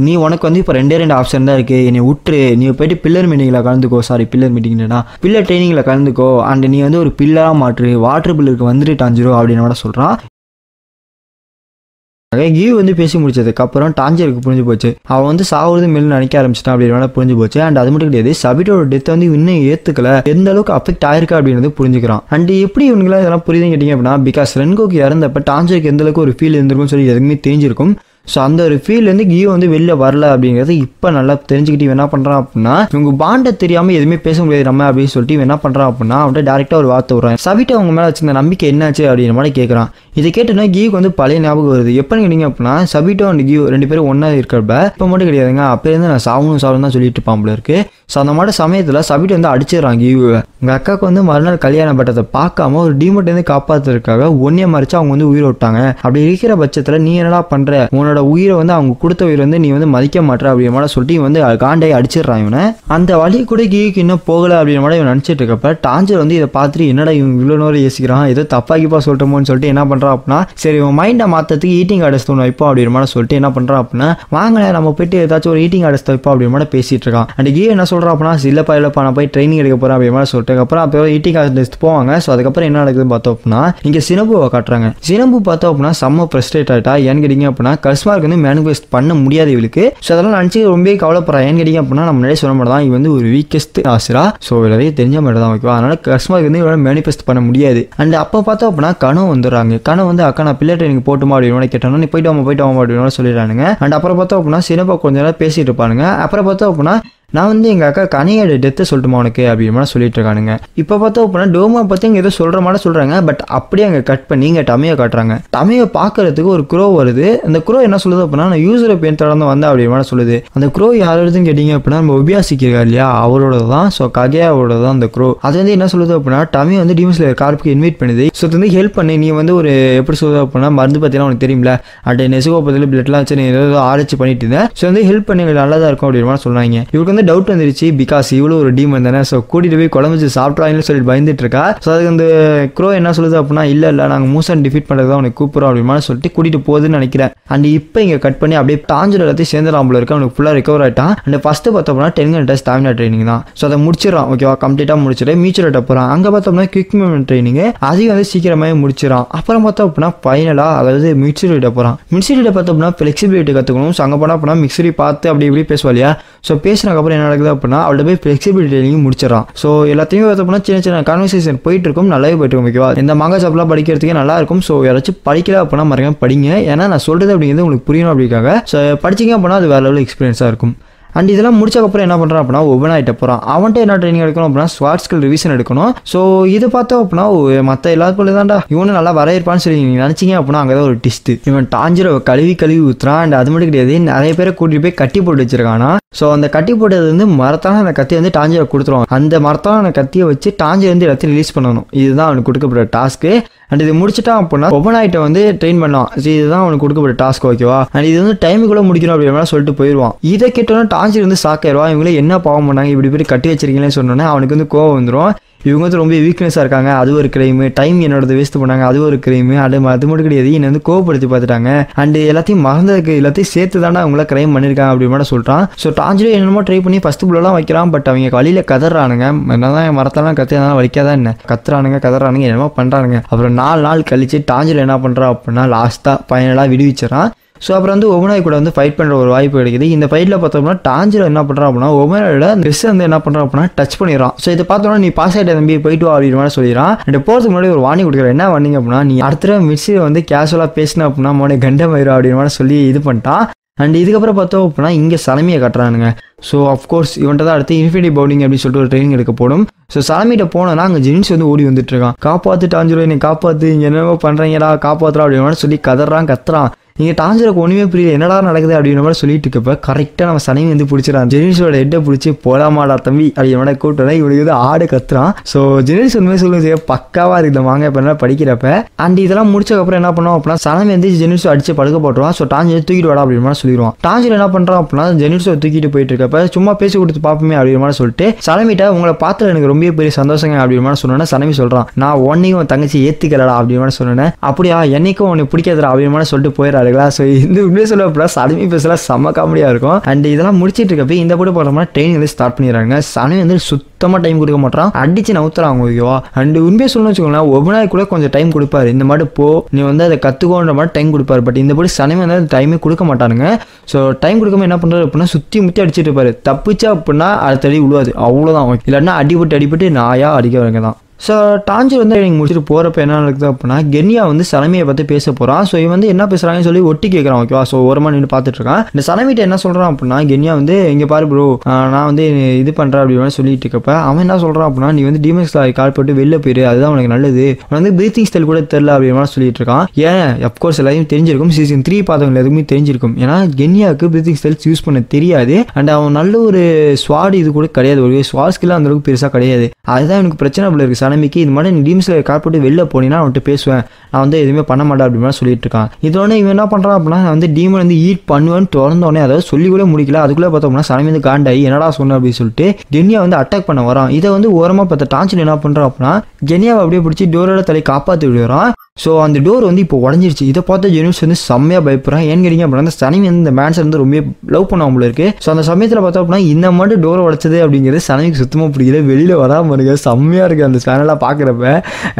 [SPEAKER 1] நீ உனக்கு வந்து இப்போ 2 ஆப்ஷன் தான் இருக்குது, என்னை விட்டுரு, நீ போயிட்டு பில்லர் மீட்டிங்கில் கலந்துக்கோ, பில்லர் மீட்டிங்னா பில்லர் ட்ரைனிங்கில் கலந்துக்கோ, அண்ட் நீ வந்து ஒரு பில்லராக மாற்று, வாட்டர் பில்லருக்கு வந்துட்டு டான்ஜிரோ அப்படின்னு கூட சொல்கிறான். கியூ வந்து பேசி முடிச்சதுக்கு அப்புறம் டான்ஜிரோக்கு புரிஞ்சு போச்சு, அவன் வந்து சாவுறது மேலும் நினைக்க ஆரம்பிச்சிட்டான் அப்படின்னு புரிஞ்சு போச்சு. அண்ட் அது மட்டும் கிடையாது, சபிட்டோட டெத் வந்து இன்னும் ஏற்றுக்கல, எந்த அளவுக்கு அஃபெக்ட் ஆயிருக்கா அப்படின்றது புரிஞ்சுக்கிறான். அண்ட் எப்படி இவனுக்குலாம் இதெல்லாம் புரியுதுன்னு கேட்டிங்க அப்படின்னா பிகாஸ் ரென்கோக்கு இறந்தப்ப டான்ஜிரோக்கு எந்த அளவுக்கு ஒரு ஃபீல் இருந்திருக்கும்னு சொல்லி எதுவுமே தெரிஞ்சிருக்கும். ஸோ அந்த ஒரு ஃபீல்லேருந்து கியோ வந்து வெளில வரல அப்படிங்கிறது இப்போ நல்லா தெரிஞ்சுக்கிட்டு என்ன பண்ணுறான் அப்படின்னா இவங்க பாண்டை தெரியாமல் எதுவுமே பேச முடியாது நம்ம அப்படின்னு சொல்லிட்டு என்ன பண்ணுறான் அப்படின்னா அவன்கிட்ட டேரெக்டாக ஒரு வார்த்தை விடுறான். சபிட்டோ அவங்க மேலே வச்சிருந்த நம்பிக்கை என்னாச்சு அப்படின்ற மாதிரி கேட்குறான். இதை கேட்டுனா கியூக்கு வந்து பழைய ஞாபகம் வருது. எப்போன்னு கேட்டிங்க அப்படின்னா சபிட்டோ அண்ட் கியூ 2 பேரும் ஒன்றா இருக்கிறப்ப இப்போ மட்டும் கிடையாதுங்க, அப்போலேருந்து நான் சாவணும் தான் சொல்லிட்டு இருப்பான் போல இருக்கு. ஸோ அந்த மாதிரி சமயத்தில் சபிட்டோ வந்து அடிச்சிடறான் கியூவை. உங்கள் அக்காவுக்கு வந்து மறுநாள் கல்யாணம் பட்டதை பார்க்காம ஒரு டீமோட்டேருந்து காப்பாற்றுறதுக்காக ஒன்னியை மறைச்சு அவங்க வந்து உயிரை விட்டாங்க. அப்படி இருக்கிற பட்சத்தில் நீ என்னடா பண்ணுற, உன்னோட உயிரை வந்து அவங்க கொடுத்த உயிரை வந்து நீ வந்து மதிக்க மாட்டேற அப்படின்ற மாதிரி சொல்லிட்டு இவன் வந்து காண்டாய் அடிச்சிடறான் இவனை. அந்த வழி கூட கியூக்கு இன்னும் போகலை அப்படின்ற மாதிரி இவன் நினச்சிட்டு இருக்கப்ப டான்ஜர் வந்து இதை பார்த்துட்டு என்னடா இவன் இவ்வளோ நேரம் யோசிக்கிறான், ஏதோ தப்பாக்கிப்பா சொல்லிட்டோமோன்னு சொல்லிட்டு என்ன பண்ணுறான் அப்படின்னா சரி இவன் மைண்டை மாற்றத்துக்கு ஈட்டிங் ஆர்டர்ஸ் தோணும் வைப்போம் அப்படின்ற மாதிரி சொல்லிட்டு என்ன பண்ணுறான் அப்படின்னா வாங்க நம்ம போயிட்டு ஏதாச்சும் ஒரு ஈட்டிங் ஆர்டர்ஸ் வைப்போம் அப்படின்ற மாதிரி பேசிட்டு இருக்கான். அண்ட் கியூ என்ன சொல்கிறான் அப்படின்னா இல்லப்பா நான் போய் ட்ரைனிங் எடுக்க போகிறேன் அப்படின்ற மாதிரி சொல்லிட்டு அப்புறம் அப்போ ஈட்டிங் ஆர்டர்ஸ் போவாங்க. ஸோ அதுக்கப்புறம் என்ன நடக்குதுன்னு பார்த்தோம் அப்படின்னா இங்கே சினம்புவை காட்டுறாங்க. சினம்பு பார்த்தோம் அப்படின்னா செம்ம ஃப்ரஸ்ட்ரேட் ஆகிட்டா. ஏன்னு கேட்டிங்க அப்படின்னா கஸ்மார்க்கு வந்து மேனிஃபெஸ்ட் பண்ண முடியாது இவளுக்கு. ஸோ அதெல்லாம் நினச்சி ரொம்ப கவலைப்படுறா. ஏன்னு கேட்டிங்க அப்படின்னா நம்ம முன்னாடியே சொல்ல மாட்டேன் இவன் வந்து ஒரு வீக்கஸ்ட் ஆசிரா. ஸோ நிறைய தெரிஞ்ச மாதிரி தான் ஓகேவா. அதனால கஸ்மார்க்கு வந்து இவளால் மேனிஃபெஸ்ட் பண்ண முடியாது. அண்ட் அப்போ பார்த்தோம் அப்படின்னா கனவு வந்துடுறாங்க. கனவு வந்து அக்கா நான் பிள்ளை ட்ரைனிங் போட்டுமா அப்படின்னு கேட்டோன்னா நீ போயிட்டு வாங்க அப்படின்னு சொல்லிடுறானுங்க. அண்ட் அப்புறம் பார்த்தோம் அப்படின்னா சினப்பா கொஞ்ச நேரம் பேசிட்டு இருப்பானுங்க. அப்புறம் பார்த்தோம் அப்படின்னா நான் வந்து எங்கள் அக்கா கனியோட டெத்தை சொல்லட்டுமா உனக்கு அப்படின்னு சொல்லிட்டு இருக்கானுங்க. இப்போ பார்த்தோம் அப்படின்னா டோமா பற்றி இங்கே ஏதோ சொல்கிற மாதிரி சொல்கிறாங்க. பட் அப்படியே அங்கே கட் பண்ணி இங்கே டமையை காட்டுறாங்க. டமையை பார்க்கறதுக்கு ஒரு க்ரோ வருது. அந்த க்ரோ என்ன சொல்லுது அப்படின்னா நான் யூசரை பேர் தொடர்ந்து வந்தேன் அப்படின்னு சொல்லுது. அந்த க்ரோ யாரோடதுன்னு கேட்டிங்க அப்படின்னா நம்ம ஒபியாசிக்கு இருக்கா இல்லையா அவரோட தான். ஸோ ககையாவோட தான் அந்த க்ரோ. அது வந்து என்ன சொல்லுது அப்படின்னா டமி வந்து டிமன்ஸ்ல கார்ப்புக்கு இன்வைட் பண்ணுது. ஸோ வந்து ஹெல்ப் பண்ணி நீ வந்து ஒரு எப்படி சொல்லுது அப்படின்னா மருந்து பற்றிலாம் உனக்கு தெரியும்ல அண்ட் நெசுகோ பற்றியில் பிளட்லாம் வச்சு நீ ஏதோ ஆராய்ச்சி பண்ணிட்டு இருந்தேன். ஸோ வந்து ஹெல்ப் பண்ணி எங்களுக்கு நல்லா தான் இருக்கும் அப்படின்னு சொல்கிறாங்க. இவருக்கு வந்து வந்து டவுட் வந்துருச்சு, பிகாஸ் இவ்வளோ ஒரு டீமன் தானே, ஸோ கூட்டிட்டு போய் குழம்பு வச்சு சாப்பிட்றாங்கன்னு சொல்லிட்டு பயந்துட்டு இருக்கா. ஸோ அதுக்கு அந்த க்ரோ என்ன சொல்லுது அப்படின்னா, இல்லை நாங்கள் மூசன் டிஃபீட் பண்ணுறது தான் உனக்கு கூப்பிட்றோம் அப்படின்னு சொல்லிட்டு கூட்டிட்டு போகுதுன்னு நினைக்கிறேன். அண்ட் இப்போ இங்கே கட் பண்ணி அப்படியே டாஞ்சர் எல்லாத்தையும் சேர்ந்துடாமல் இருக்கு, அவனுக்கு ஃபுல்லாக ரிகவர் ஆகிட்டான். அண்ட் ஃபஸ்ட்டு பார்த்தோம்னா 10 கண்டா ஸ்டாமினா ட்ரைனிங் தான். ஸோ அதை முடிச்சிடறான், ஓகேவா, கம்ப்ளீட்டாக முடிச்சிட்டு மியூச்சுவல் போகிறான். அங்கே பார்த்தோம்னா குவிக் மூவ்மெண்ட் ட்ரைனிங் அதையும் வந்து சீக்கிரமாகவே முடிச்சிடறான். அப்புறம் பார்த்தோம் அப்படின்னா ஃபைனலாக அதாவது மிக்சரிட்ட போகிறான். மிக்சரிட்ட பார்த்தோம்னா ஃப்ளெக்சிபிலிட்டி கற்றுக்கணும். ஸோ அங்கே போனால் அப்படின்னா மிக்சரி பார்த்து அப்படி இப்படி பேசுவா இல்லையா. ஸோ பேசினதுக்கப்புறம் என்ன நடக்குது அப்படின்னா அவள்கிட்ட போய் ஃப்ளெக்சிபிலிட்டி ட்ரைனிங் முடிச்சிடறான். ஸோ எல்லாத்தையுமே பார்த்தோம்னா சின்ன சின்ன கான்வர்சேஷன் போயிட்டு இருக்கும், நல்லாவே போயிட்டு இருக்கும், ஓகேவா. இந்த மாங்கா சாப்லாம் படிக்கிறதுக்கே நல்லா இருக்கும். ஸோ யாராச்சும் படிக்கல அப்படின்னா மறக்காம படிங்க, ஏன்னா நான் சொல்கிறது அப்படிங்கிறது உங்களுக்கு புரியணும் அப்படிக்காக. ஸோ படிச்சிங்க அப்படின்னா அது வேறு லெவலில் எக்ஸ்பீரியன்ஸாக இருக்கும். அண்ட் இதெல்லாம் முடிச்சக்கப்புறம் என்ன பண்ணுறான் அப்படின்னா ஒவ்வொன்றாயிட்ட போகிறான். அவன்கிட்ட என்ன ட்ரைனிங் எடுக்கணும் அப்படின்னா ஸ்வாட் ஸ்கில் ரிவிஷன் எடுக்கணும். ஸோ இது பார்த்தோம் அப்படின்னா மற்ற எல்லாரும் போல தான்டா இவனு நல்லா வரையிருப்பான்னு சொல்லி நீங்கள் நினச்சிங்க அப்படின்னா அங்கே தான் ஒரு டிஸ்ட்டு. இவன் டாஞ்சரை கழுவி ஊற்றுறான். அண்ட் அது மட்டும் கிடையாது, நிறைய பேரை கூட்டிகிட்டு போய் கட்டி போட்டு வச்சிருக்கானா. ஸோ அந்த கட்டி போட்டது வந்து மரத்தான அந்த கத்தியை வந்து டாஞ்சரை கொடுத்துருவான். அந்த மரத்தான அந்த கத்தியை வச்சு டாஞ்சர் வந்து எல்லாத்தையும் ரிலீஸ் பண்ணணும். இதுதான் அவனுக்கு கொடுக்கப்பட்ட டாஸ்க்கு. அண்ட் இது முடிச்சுட்டான் அப்படின்னா ஒவ்வொன்றாயிட்ட வந்து ட்ரெயின் பண்ணலாம். இதுதான் அவனுக்கு கொடுக்கப்பட்ட டாஸ்க், ஓகேவா. அண்ட் இது வந்து டைமுக்குள்ளே முடிக்கணும் அப்படின்னு சொல்லிட்டு போயிடுவான். இதை கேட்டோன்னா டாஞ்சர் வந்து சாக்காயிருவான். இவங்களே என்ன பாவம் பண்ணாங்க, இப்படி போய் கட்டி வச்சிருக்கீங்களேன்னு சொன்னோன்னே அவனுக்கு வந்து கோவம் வந்துடும். இவங்க வந்து ரொம்ப வீக்னஸாக இருக்காங்க, அது ஒரு கிரைமு. டைம் என்னோட வேஸ்ட் பண்ணாங்க, அது ஒரு கிரைமு. அது மட்டும் கிடையாது, என்னை வந்து கோவப்படுத்தி பார்த்துட்டாங்க. அண்ட் எல்லாத்தையும் மறந்ததுக்கு எல்லாத்தையும் சேர்த்து தானே அவங்கள கிரைம் பண்ணியிருக்காங்க அப்படின்னு சொல்கிறான். ஸோ டாஞ்சரே என்னமோ ட்ரை பண்ணி ஃபஸ்ட்டு புள்ளெல்லாம் வைக்கிறான். பட் அவங்க வழியில் கதறானுங்க. என்னதான் மரத்தெல்லாம் கத்தியதான் வலிக்காதான் என்ன கத்துறானுங்க கதறானுங்க என்னமோ பண்ணுறானுங்க. அப்புறம் 4 நாள் கழிச்சு டாஞ்சர் என்ன பண்ணுறான் அப்படின்னா லாஸ்ட்டாக ஃபைனலாக விடுவிச்சிடறான். ஸோ அப்புறம் வந்து ஒமனாய் கூட வந்து ஃபைட் பண்ணுற ஒரு வாய்ப்பு கிடைக்குது. இந்த ஃபைட்டில் பார்த்தோம்னா டாஞ்சர் என்ன பண்ணுறான் அப்படின்னா ஒமனாயோட ட்ரெஸ் வந்து என்ன பண்ணுறான் அப்படின்னா டச் பண்ணிடுறான். ஸோ இதை பார்த்தோம்னா நீ பாஸ் ஆகிட்ட தம்பி போயிட்டு வா அப்படின்னு சொல்லிடுறான். அண்ட் போகிறதுக்கு முன்னாடி ஒரு வார்னிங் கொடுக்குறேன். என்ன வார்னிங் அப்படின்னா, நீ அடுத்த மிஸ்ஸியை வந்து கேஷுவலாக பேசின அப்படின்னா மோனே கண்டமாயிரும் அப்படின்னு சொல்லி இது பண்ணிட்டான். அண்ட் இதுக்கப்புறம் பார்த்தோம் அப்படின்னா இங்கே சலமியை கட்டுறானுங்க. ஸோ அஃப்கோர்ஸ் இவன்ட்ட தான் அடுத்து இன்ஃபினிட்டி பவுலிங் அப்படின்னு சொல்லிட்டு ஒரு ட்ரைனிங் எடுக்க போடும். ஸோ சலமிட்ட போனோன்னா அங்கே ஜெனிஸ் வந்து ஓடி வந்துட்டு இருக்கான். காப்பாற்று டாஞ்சரோ, என்னை காப்பாற்று, இங்கே என்னவோ பண்ணுறீங்களா, காப்பாற்றுறா அப்படின்னு சொல்லி கத்துறான். இங்கே டாஞ்சருக்கு ஒன்றுமே புரியல, என்னடா நடக்குது அப்படின்ற மாதிரி சொல்லிட்டு இருக்கப்ப கரெக்டாக நம்ம சனி வந்து பிடிச்சிடான். ஜெனிஸோட ஹெட்டை பிடிச்சி போலாமாடா தம்பி அப்படின்னா கூப்பிட்டோன்னா இவனுக்கு வந்து ஆடு கத்துறான். ஸோ ஜெனிஸ் ஒன்றுமே சொல்லுங்க பக்காவாக இருக்குது வாங்க இப்போ படிக்கிறப்ப. அண்ட் இதெல்லாம் முடிச்சக்கப்புறம் என்ன பண்ணோம் அப்படின்னா சனமி வந்து ஜெனிஸை அடிச்சு படுக்க போட்டுருவான். ஸோ டாஞ்சரை தூக்கிட்டு வாடா அப்படின்ற மாதிரி சொல்லிடுவான். டாஞ்சர் என்ன பண்ணுறான் அப்படின்னா ஜெனிஸை தூக்கிட்டு போயிட்டு இருக்கப்ப சும்மா பேசி கொடுத்து பார்ப்போமே அப்படின்ற மாதிரி சொல்லிட்டு சனமிட்ட உங்களை பார்த்து எனக்கு ரொம்ப பெரிய சந்தோஷங்க அப்படின்ற மாதிரி சொன்னோன்னா சனமி சொல்கிறான், நான் உன்னையும் தங்கச்சி ஏற்றுக்கலடா அப்படின்ற மாதிரி சொன்னேன். அப்படியா என்னைக்கும் உனக்கு பிடிக்காதடா அப்படின்ற மாதிரி சொல்லிட்டு போயிடாரு. ஸோ இந்த உண்மையை சொல்ல அப்படின்னா சனமி பேசலாம் செம்ம காமெடியாக இருக்கும். அண்ட் இதெல்லாம் முடிச்சிட்டு இருக்கப்ப இந்த கூட போகிறோம்னா ட்ரெயினிங் வந்து ஸ்டார்ட் பண்ணிடுறாங்க. சனமி வந்து சுத்தமாக டைம் கொடுக்க மாட்டான், அடிச்சு நவுத்துறாங்க, ஓகேவா. அண்ட் உண்மையை சொல்லணும்னு வச்சுக்கோங்களேன் ஒவ்வொரு கூட கொஞ்சம் டைம் கொடுப்பாரு. இந்த மாதிரி போ நீ வந்து அதை கற்றுக்கோன்ற மாதிரி டைம் கொடுப்பாரு. பட் இந்த படி சனமி வந்து அந்த டைமே கொடுக்க மாட்டானுங்க. ஸோ டைம் கொடுக்காம என்ன பண்ணுறாரு அப்படின்னா சுற்றி முற்றி அடிச்சுட்டு இருப்பாரு. தப்பிச்சா அப்படின்னா அடுத்த அடி விழுவாது, அவ்வளோதான். இல்லைன்னா அடிபட்டு நாயாக அடிக்க வரங்க தான். ஸோ டாஞ்சர் வந்து நீங்கள் முடிச்சுட்டு போகிறப்ப என்ன நடக்குது அப்படின்னா கென்யா வந்து சலமியை பற்றி பேச போகிறான். ஸோ இவன் வந்து என்ன பேசுகிறாங்கன்னு சொல்லி ஒட்டி கேட்குறான், ஓகேவா. ஸோ ஓரமாக நின்று பார்த்துட்டு இருக்கான். இந்த சலமிட்ட என்ன சொல்கிறான் அப்படின்னா கென்யா வந்து இங்கே பாரு ப்ரோ நான் வந்து இது பண்ணுறேன் அப்படின்னு சொல்லிட்டு இருக்கப்ப அவன் என்ன சொல்கிறான் அப்படின்னா நீ வந்து டிமெக்ஸ் கால் போட்டு வெளில போயிரு, அதுதான் உனக்கு நல்லது. அவன் வந்து பிரீத்திங் ஸ்டைல் கூட தெரில அப்படின்னு சொல்லிட்டு இருக்கான். ஏன் அப்கோர்ஸ் எல்லாத்தையும் தெரிஞ்சிருக்கும், சீசன் 3 பார்த்தவங்க எதுவுமே தெரிஞ்சிருக்கும். ஏன்னா கென்யாவுக்கு பிரீத்திங் ஸ்டைல்ஸ் யூஸ் பண்ண தெரியாது. அண்ட் அவன் நல்ல ஒரு ஸ்வாட் இது கூட கிடையாது, ஒரு ஸ்வாட் ஸ்கில் அந்த அளவுக்கு பெருசாக கிடையாது. அதுதான் எனக்கு பிரச்சனை போல இருக்குது சனமிக்கு. இது மாதிரி நீ டீம்ஸில் கார்போட்டு வெளில போனீங்கன்னா அவன்ட்டு பேசுவேன், நான் வந்து எதுவுமே பண்ண மாட்டேன் அப்படின்னு சொல்லிட்டு இருக்கான். இதோட இவன் என்ன பண்ணுறான் அப்படின்னா நான் வந்து டீமன் வந்து ஈட் பண்ணுவேன்னு திறந்தோடனே அதாவது சொல்லி கூட முடிக்கல. அதுக்குள்ளே பார்த்தோம்னா சனமி வந்து காண்டாயி என்னடா சொன்ன அப்படின்னு சொல்லிட்டு கென்யா வந்து அட்டாக் பண்ண வரான். இதை வந்து ஓரமாக பார்த்த டான்சன் என்ன பண்ணுறான் அப்படின்னா கென்யாவை அப்படியே பிடிச்சி டோரோட தலை காப்பாற்றி விடுறான். ஸோ அந்த டோர் வந்து இப்போ உடஞ்சிருச்சு. இதை பார்த்து ஜெனிஸ் வந்து செம்மையாக பயப்படுறான். ஏன்னு கேட்டீங்க அப்படின்னா சனமி வந்து இந்த மேன்ஸை வந்து ரொம்ப லவ் பண்ணாமல் இருக்கு. ஸோ அந்த சமயத்தில் பார்த்தோம் அப்படின்னா இந்த மாதிரி டோரை உடச்சது அப்படிங்கிறது சனமிக்கு சுத்தமாக பிடிக்கல. வெளியில் வராமல் இருக்கு, செம்மையாக இருக்குது அந்த சேனலாக பார்க்குறப்ப.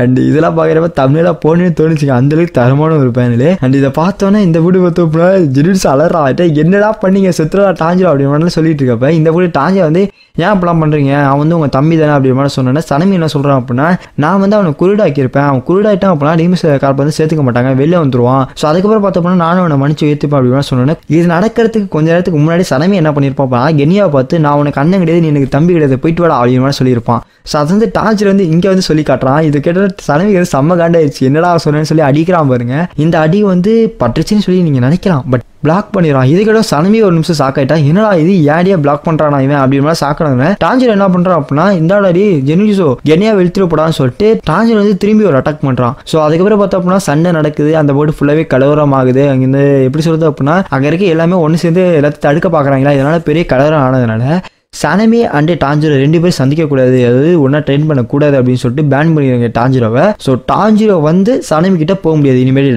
[SPEAKER 1] அண்ட் இதெல்லாம் பார்க்குறப்ப தமிழாக போனேன்னு தோணுச்சுங்க, அந்தளவுக்கு தரமான ஒரு பேனல். அண்ட் இதை பார்த்தோன்னே இந்த வீடு பார்த்தோம் அப்படின்னா ஜெனிஸ் அலறா, என்னடா பண்ணீங்க செத்துறா டாஞ்சரா அப்படின்னு சொல்லிட்டு இருக்கப்ப இந்த வீடு டாஞ்சா வந்து ஏன் அப்படிலாம் பண்ணுறீங்க, அவன் வந்து உங்கள் தம்பி தானே அப்படி மாதிரி சொன்னேன்னா சனமி என்ன சொல்கிறான் அப்படின்னா நான் வந்து அவனை குருடாக்கியிருப்பேன், அவன் குருடாயிட்டான் அப்படின்னா டீம்ஸ் கார்ப் வந்து சேர்த்துக்க மாட்டாங்க, வெளில வந்துருவான். ஸோ அதுக்கப்புறம் பார்த்தோம்னா நானும் அவனை மன்னிச்சு ஏற்றுப்பேன் அப்படின்னு சொன்னேன். இது நடக்கிறதுக்கு கொஞ்ச நேரத்துக்கு முன்னாடி சனமி என்ன பண்ணியிருப்பான் அப்படின்னா கென்யாவை பார்த்து நான் உனக்கு அண்ணன் கிடையாது, நீ எனக்கு தம்பி கிடையாது, போயிட்டு வாடா அப்படின்னு மாதிரி சொல்லியிருப்பான். ஸோ அது வந்து டார்ச்சர் வந்து இங்கே வந்து சொல்லி காட்டுறான். இது கேட்ட சனமிக்கு வந்து செம்ம காண்டாயிடுச்சு, என்னடா சொன்னேன்னு சொல்லி அடிக்கிறான் பாருங்க. இந்த அடி வந்து பட்டுச்சுன்னு சொல்லி நீங்கள் நினைக்கலாம், பட் பிளாக் பண்ணிடுறான். இதுக்கிட்ட சனமி ஒரு நிமிஷம் சாக்காயிட்டா, என்னடா இது ஏடியா பிளாக் பண்ணுறான் இவன் அப்படின்னு மாதிரி சாக்கினவங்க. டாஞ்சர் என்ன பண்ணுறான் அப்படின்னா இந்த ஆடி ஜெனிஸோ கென்யா வெளுத்துட்டு போடான்னு சொல்லிட்டு டாஞ்சர் வந்து திரும்பி ஒரு அட்டாக் பண்ணுறான். ஸோ அதுக்கப்புறம் பார்த்தோம் அப்படின்னா சண்டை நடக்குது, அந்த போர்டு ஃபுல்லாகவே கலவரம் ஆகுது. அங்கேருந்து எப்படி சொல்றது அப்படின்னா அங்கே இருக்க எல்லாமே ஒன்று சேர்ந்து எல்லாத்தையும் தடுக்க பார்க்குறாங்களா, இதனால பெரிய கலவரம் ஆனதுனால சனமி அண்ட் டாஞ்சிரோ 2 பேரும் சந்திக்கக்கூடாது, அதாவது ஒன்றா ட்ரெயின் பண்ணக்கூடாது அப்படின்னு சொல்லிட்டு பேன் பண்ணிடுறாங்க டாஞ்சிரோவை. ஸோ டாஞ்சிரோ வந்து சனமி கிட்ட போக முடியாது இனிமேல்,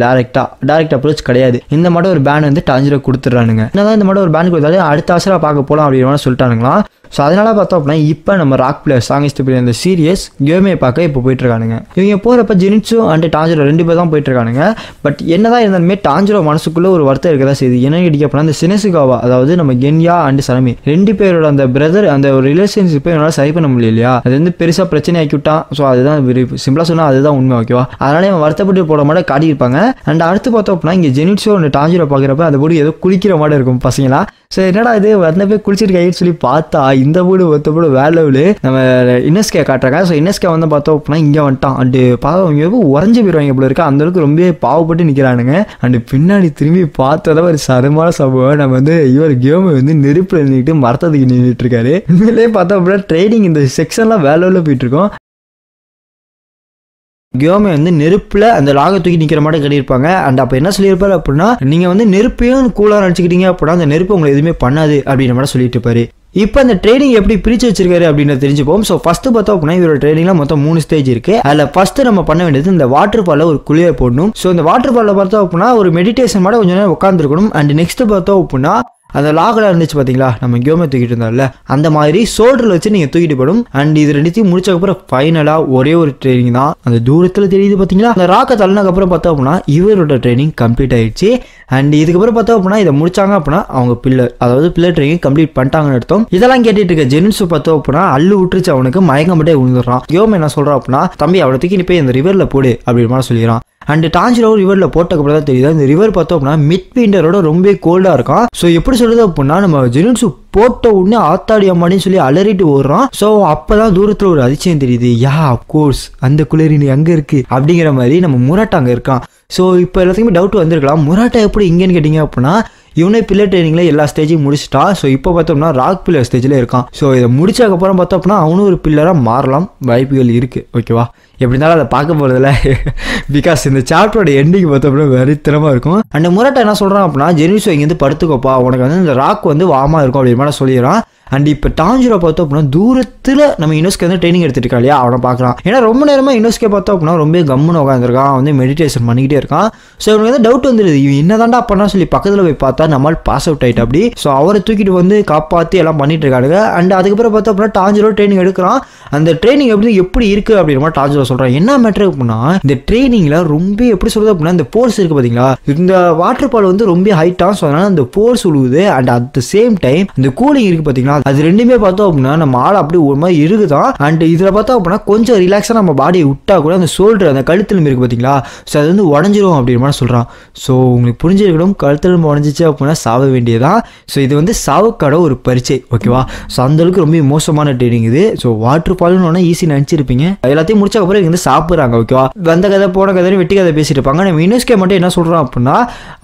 [SPEAKER 1] டைரக்ட் அப்ரோச் கிடையாது. இந்த மாதிரி ஒரு பேன் வந்து டாஞ்சிரோ கொடுத்துட்றானுங்க. என்னதான் இந்த மாதிரி ஒரு பேன் கொடுத்தாலும் அடுத்த ஆசரா பார்க்க போகலாம் அப்படின்னு சொல்லிட்டானுங்களா. ஸோ அதனால பார்த்தோம் அப்படின்னா இப்போ நம்ம ராக் பிளேயர் சாங்கிஸ்ட் பிளேயர் இந்த சீரியஸ் கேமே பார்க்க இப்போ போயிட்டு இருக்கானுங்க. இவங்க போகிறப்ப ஜெனிட்ஸு அண்ட் டாஞ்சிரோ 2 பேர் தான் போயிட்டு இருக்கானுங்க. பட் என்னதான் இருந்தாலுமே டாஞ்சிரோ மனசுக்குள்ள ஒரு வருத்தம் இருக்கதான் செய்யுது. என்ன கேட்டிங்க அப்படின்னா இந்த சினசுகாவா, அதாவது நம்ம கென்யா அண்ட் சனமி 2 பேரோட அந்த பிரதர் அந்த ஒரு ரிலேஷன்ஷிப்பை என்னால் சரி பண்ண முடியல இல்லையா, அது வந்து பெருசாக பிரச்சனை ஆக்கி விட்டான். ஸோ அதுதான் சிம்பிளாக சொன்னால் அதுதான் உண்மை, ஓகேவா. அதனால இவன் வருத்தப்பட்டு போட மாட்டே காட்டியிருப்பாங்க. அண்ட் அடுத்து பார்த்தோம் அப்படின்னா இங்கே ஜெனிட்ஸோ அண்ட் டாஞ்சிரோ பார்க்குறப்ப அந்த போடு ஏதோ குளிக்கிற மாதிரி இருக்கும் பசங்களா. ஸோ என்னடா இது வந்த போய் குளிச்சிட்டு கைன்னு சொல்லி பார்த்தா இந்த போடு ஒருத்த போடு வேற லெவலு நம்ம இனஸ்கே காட்டுறாங்க. ஸோ இனஸ்கே வந்து பார்த்தோம் அப்படின்னா இங்கே வந்துட்டான். அண்டு அவங்க உறைஞ்சி போயிடுவாங்க போல இருக்கு, அந்த அளவுக்கு ரொம்ப பாவப்பட்டு நிற்கிறானுங்க. அண்டு பின்னாடி திரும்பி பார்த்ததான் ஒரு சரமான சம்பவம். நம்ம வந்து இவர் கேம் வந்து நெருப்பில் நின்றுட்டு மரத்ததுக்கு நின்றுட்டு இருக்காரு. உண்மையிலே பார்த்தோம் அப்படின்னா ட்ரைனிங் இந்த செக்ஷன்லாம் வேற லெவலில் போயிட்டு இருக்கோம். கியோமே வந்து நெருப்பில் அந்த லாகை தூக்கி நிற்கிற மாதிரி கட்டியிருப்பாங்க. அண்ட் அப்போ என்ன சொல்லியிருப்பாரு அப்படின்னா, நீங்கள் வந்து நெருப்பையும் கூலாக நினச்சிக்கிட்டீங்க அப்படின்னா அந்த நெருப்பு உங்களை எதுவுமே பண்ணாது அப்படின்ற மாதிரி சொல்லிட்டு இருப்பாரு. இப்போ அந்த ட்ரைனிங் எப்படி பிரித்து வச்சிருக்காரு அப்படின்னு தெரிஞ்சுப்போம். ஸோ ஃபஸ்ட்டு பார்த்தோம் அப்படின்னா இவரோட ட்ரைனிங்ல மொத்தம் 3 ஸ்டேஜ் இருக்குது. அதில் ஃபஸ்ட்டு நம்ம பண்ண வேண்டியது இந்த வாட்டர் ஃபாலில் ஒரு குளியர் போடணும். ஸோ இந்த வாட்டர் ஃபாலில் பார்த்தோம் அப்படின்னா ஒரு மெடிடேஷன் மாதிரி கொஞ்சம் நேரம் உட்காந்துருக்கணும். அண்ட் நெக்ஸ்ட்டு பார்த்தோம் அப்படின்னா அந்த லாகில் இருந்துச்சு பார்த்தீங்களா, நம்ம கேமே தூக்கிட்டு இருந்தால அந்த மாதிரி ஷோல்டரில் வச்சு நீங்கள் தூக்கிட்டு போடும். அண்ட் இது 2த்தையும் முடிச்சக்கப்புறம் ஃபைனலாக ஒரே ஒரு ட்ரைனிங் தான் அந்த தூரத்தில் தெரியுது பார்த்தீங்களா, அந்த ராக்கை தள்ளினதுக்கப்புறம் பார்த்தோம் அப்படின்னா இவரோட ட்ரைனிங் கம்ப்ளீட் ஆயிடுச்சு. அண்ட் இதுக்கப்புறம் பார்த்தோம் அப்படின்னா இதை முடிச்சாங்க அப்படின்னா அவங்க பில்லர் ட்ரைனிங் கம்ப்ளீட் பண்ணிட்டாங்கன்னு அர்த்தம். இதெல்லாம் கேட்டுட்டு இருக்க ஜெனிட்ஸு பார்த்தோம் அப்படின்னா அள்ளு விட்டுருச்சு, அவனுக்கு மயக்கம் மட்டும் விழுந்துடுறான். கேமே என்ன சொல்கிறான் அப்படின்னா, தம்பி அவனை தூக்கி நீ போய் இந்த ரிவரில் போடு அப்படின்னு மாதிரி சொல்லிடுறான். அண்ட் டாஞ்சிரோ ரிவரில் போட்டக்கப்புறம் தான் தெரியுது இந்த ரிவர் பார்த்தோம் அப்படின்னா மிட் விண்டரோட ரொம்ப கோல்டாக இருக்கும். ஸோ எப்படி சொல்கிறது அப்படின்னா நம்ம ஜெனிட்ஸு போட்ட உடனே ஆத்தாடி அம்மாடின்னு சொல்லி அலறிட்டு ஓடுறான். ஸோ அப்போதான் தூரத்தில் ஒரு அதிசயம் தெரியுது, அப்கோர்ஸ் அந்த குளிரின் அங்கே இருக்கு அப்படிங்கிற மாதிரி நம்ம முராட்டா அங்கே இருக்கான். ஸோ இப்போ எல்லாத்துக்குமே டவுட் வந்திருக்கலாம், முராட்டா எப்படி இங்கேன்னு கேட்டிங்க அப்படின்னா இவனே பில்லர் ட்ரைனிங்கில் எல்லா ஸ்டேஜையும் முடிச்சிட்டான். ஸோ இப்போ பார்த்தோம்னா ராக் பில்லர் ஸ்டேஜில் இருக்கான். ஸோ இதை முடிச்சதுக்கப்புறம் பார்த்தோம் அப்படின்னா அவனும் ஒரு பில்லராக மாறலாம் வாய்ப்புகள் இருக்குது, ஓகேவா. எப்படி இருந்தாலும் அதை பார்க்க போகிறதில்ல, பிகாஸ் இந்த சாப்டரோட எண்டிங் பார்த்தோம்னா வெறித்தனமாக இருக்கும். அண்ட் முராட்டா என்ன சொல்கிறான் அப்படின்னா, ஜெனிட்ஸோ இங்கேருந்து படுத்துக்கோப்பா, உனக்கு வந்து இந்த ராக் வந்து வாமாக இருக்கும் அப்படின்னு மாதிரி சொல்லிடுறான். அண்ட் இப்போ டாஞ்சிரோ பார்த்தோம் அப்படின்னா தூரத்தில் நம்ம இனோஸ்கே வந்து ட்ரைனிங் எடுத்துட்டு இருக்கா இல்லையா, அவனை பார்க்குறான். ஏன்னா ரொம்ப நேரமாக இனோஸ்கே பார்த்தோம் அப்படின்னா ரொம்ப கம்முன்னு உட்காந்துருக்கான், வந்து மெடிடேஷன் பண்ணிக்கிட்டே இருக்கான். ஸோ இவனுக்கு வந்து டவுட் வந்துடுது, இவன் என்னதான்டா பண்ணா சொல்லி பக்கத்தில் போய் பார்த்தா நம்மளால் பாஸ் அவுட் ஆகிட்டு அப்படி. ஸோ அவரை தூக்கிட்டு வந்து காப்பாற்றி எல்லாம் பண்ணிட்டு இருக்காங்க. அண்ட் அதுக்கப்புறம் பார்த்தோம் அப்படின்னா டாஞ்சிரோ ட்ரைனிங் எடுக்கிறான். அந்த ட்ரைனிங் எப்படி இருக்குது அப்படின்ற மாதிரி டாஞ்சிரோ சொல்கிறான். என்ன மேட்ரு அப்படின்னா இந்த ட்ரைனிங்கில் ரொம்ப எப்படி சொல்கிறது அப்படின்னா இந்த போர்ஸ் இருக்குது பார்த்தீங்களா, இந்த வாட்டர் ஃபால் வந்து ரொம்ப ஹைட்டாக, ஸோ அதனால் அந்த போர்ஸ் உழுவுது. And at the same time இந்த கூலிங் இருக்குது பார்த்தீங்களா, அது ரெண்டுமே பார்த்தோம் அப்படின்னா நம்ம ஆள் அப்படி ஒரு மாதிரி இருக்குதான். அண்ட் இதில் பார்த்தோம் அப்படின்னா கொஞ்சம் ரிலாக்ஸாக நம்ம பாடியை விட்டா கூட அந்த ஷோல்டர் அந்த கழுத்தெலும்பு இருக்குது பார்த்தீங்களா, ஸோ அது வந்து உடஞ்சிரும் அப்படின்ற மாதிரி சொல்கிறான். ஸோ உங்களுக்கு புரிஞ்சிருக்கணும், கழுத்தெலும்பு உடஞ்சிச்சு அப்படின்னா சாவ வேண்டியதான். ஸோ இது வந்து சாவுக்கான ஒரு பரீட்சை, ஓகேவா. ஸோ அந்தளவுக்கு ரொம்ப மோசமான ட்ரைனிங் இது. ஸோ வாட்டர் ஃபால்னு ஈஸி நினச்சிருப்பீங்க, எல்லாத்தையும் முடிச்சக்கப்புறம் இங்கே வந்து சாப்பிட்றாங்க, ஓகேவா. வந்த கதை போன கதை வெட்டி கதை பேசிட்டு இருப்பாங்க. நம்ம இனோஸ்கே மட்டும் என்ன சொல்கிறோம் அப்படின்னா,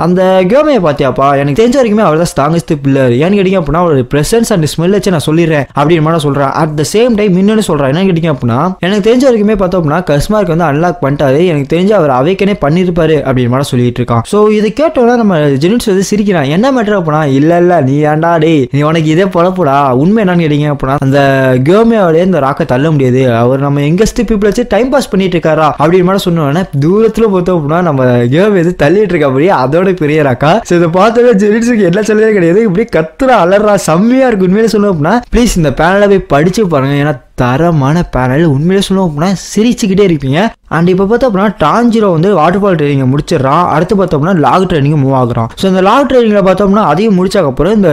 [SPEAKER 1] அந்த கேமையை பார்த்தியாப்பா, எனக்கு தெரிஞ்ச வரைக்குமே அவர் தான் ஸ்ட்ராங்கஸ்ட் பில்லர். ஏன்னு கேட்டிங்க அப்படின்னா அவரோட ப்ரெசன்ஸ் அண்ட் ஸ்மெல் வச்சு நான் சொல்லிடுறேன் அப்படின்னு மாதிரி சொல்கிறேன். அட் த சேம் டைம் இன்னொன்று சொல்கிறேன், என்ன கேட்டிங்க அப்படின்னா எனக்கு தெரிஞ்ச வரைக்குமே பார்த்தோம் அப்படின்னா கஸ்மார்க் வந்து அன்லாக் பண்ணிட்டாரு, எனக்கு தெரிஞ்சு அவர் அவைக்கனே பண்ணியிருப்பாரு அப்படின்னு மாதிரி சொல்லிட்டு இருக்கான். ஸோ இதை கேட்டோன்னா நம்ம ஜெனிட்ஸ் வந்து சிரிக்கிறான். என்ன மேட்டர் அப்படின்னா, இல்லை நீ ஏன்டா டே நீ உனக்கு இதே பொழப்புடா, உண்மை என்னன்னு கேட்டிங்க அப்படின்னா அந்த கேமையோடய இந்த ராக்கை தள்ள முடியாது, அவர் நம்ம எங்கஸ்ட் பீப்புள் வச்சு டைம் பாஸ் பண்ணிட்டு இருக்காரா அப்படின்னு மாதிரி சொன்னோன்னா தூரத்தில் பார்த்தோம் அப்படின்னா நம்ம கேம் எது தள்ளிட்டு இருக்கா அப்படியே அதோட பெரிய ராக்கா. ஸோ இதை பார்த்தோன்னா ஜெனிட்ஸுக்கு என்ன சொல்லவே கிடையாது, இப்படி கத்துறா அலறா செம்மையா இருக்கு. உண்மையிலே சொல்லணும் அப்படின்னா ப்ளீஸ் இந்த பேனலை போய் படிச்சு பாருங்க, ஏன்னா தரமான பேனல். உண்மையிலே சொல்லணும் அப்படின்னா சிரிச்சுக்கிட்டே இருப்பீங்க. அண்ட் இப்போ பார்த்தோம் அப்படின்னா டாஞ்சிரோ வந்து வாட்டர் ஃபால் ட்ரைனிங்கை முடிச்சிடறான். அடுத்து பார்த்தோம்னா லாக் ட்ரைனிங் மூவ் ஆகுறான். ஸோ இந்த லாக் ட்ரைனிங்கில் பார்த்தோம்னா அதையும் முடிச்சக்கப்புறம் இந்த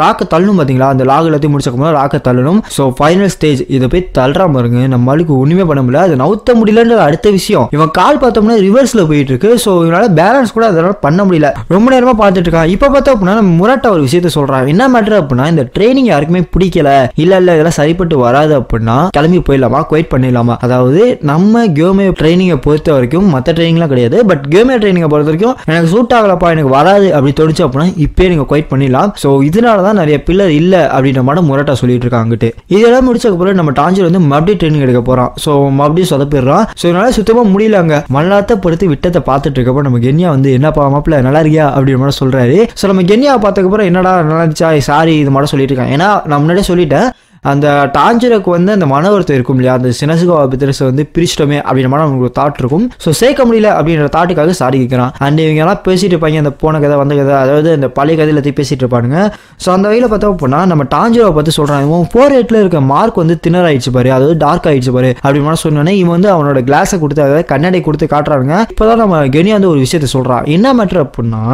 [SPEAKER 1] ராக்கை தள்ளணும் பார்த்தீங்களா, அந்த லாக் எல்லாத்தையும் முடிச்சக்கப்புறம் ராக்கை தள்ளணும். ஸோ ஃபைனல் ஸ்டேஜ் இதை போய் தள்ளுறா பாருங்க, நம்மளுக்கு ஒன்றுமே பண்ண முடியல, அதை நவுத்த முடியலன்றது அடுத்த விஷயம். இவன் கால் பார்த்தோம்னா ரிவர்ஸில் போயிட்டு இருக்கு. ஸோ இவனால பேலன்ஸ் கூட அதனால பண்ண முடியல, ரொம்ப நேரமாக பார்த்துட்டு இருக்கான். இப்போ பார்த்தோம் அப்படின்னா நம்ம முராட்டா ஒரு விஷயத்த சொல்கிறான். என்ன மேட்டர் அப்படின்னா இந்த ட்ரைனிங் யாருக்குமே பிடிக்கல, இல்லை இதெல்லாம் சரிப்பட்டு வராது அப்படின்னா அப்படின்னா கிளம்பி போயிடலாமா, குவைட் பண்ணிடலாமா. அதாவது நம்ம கியோமே ட்ரைனிங்கை பொறுத்த வரைக்கும் மற்ற ட்ரைனிங்லாம் கிடையாது, பட் கியோமே ட்ரைனிங்கை பொறுத்த வரைக்கும் எனக்கு சூட் ஆகலப்பா, எனக்கு வராது அப்படி தோணுச்சு அப்படின்னா இப்பயே நீங்க குவைட் பண்ணிடலாம். ஸோ இதனால தான் நிறைய பில்லர் இல்லை அப்படின்ற மாதிரி முரட்டா சொல்லிட்டு இருக்காங்கிட்டு. இதெல்லாம் முடிச்சதுக்கப்புறம் நம்ம டாஞ்சர் வந்து மறுபடியும் ட்ரைனிங் எடுக்க போறான். ஸோ மறுபடியும் சொதப்பிடுறான். ஸோ இதனால சுத்தமா முடியலங்க. மல்லாத்த படுத்து விட்டத்தை பார்த்துட்டு இருக்கப்போ நம்ம கென்யா வந்து என்னப்பா மாப்பிள்ள நல்லா இருக்கியா அப்படின்ற மாதிரி சொல்றாரு. ஸோ நம்ம கென்யாவை பார்த்ததுக்கப்புறம் என்னடா நல்லா இருந்துச்சா, சாரி இது மாதிரி சொல்லிட்டு இருக்கான். ஏன்னா நான் முன்னாடியே சொல்லிட்டேன், அந்த டாஞ்சருக்கு வந்து அந்த மன வருத்தம் இருக்கும் இல்லையா, அந்த சினசுகா பித்தரஸை வந்து பிரிச்சிட்டோமே அப்படின்ற மாதிரி நமக்கு ஒரு தாட் இருக்கும். ஸோ சேர்க்க முடியல அப்படின்ற தாட்டுக்காக சாரி கேட்குறான். அண்ட் இவங்க எல்லாம் பேசிட்டு இருப்பாங்க, அந்த போன கதை வந்த கதை, அதாவது அந்த பழைய கதை எல்லாத்தையும் பேசிட்டு இருப்பானுங்க. ஸோ அந்த வகையில் பார்த்தா அப்படின்னா நம்ம டாஞ்சரை பார்த்து சொல்கிறான், இவன் 4/8 இருக்க மார்க் வந்து தின்னர் ஆயிடுச்சு பாரு, அதாவது டார்க் ஆயிடுச்சு பாரு அப்படி மாதிரி சொன்னோன்னே இவன் வந்து அவனோட கிளாஸை கொடுத்து, அதாவது கண்ணாடி கொடுத்து காட்டுறாங்க. இப்போதான் நம்ம கெனியா வந்து ஒரு விஷயத்த சொல்கிறான். என்ன மேட்ரு அப்படின்னா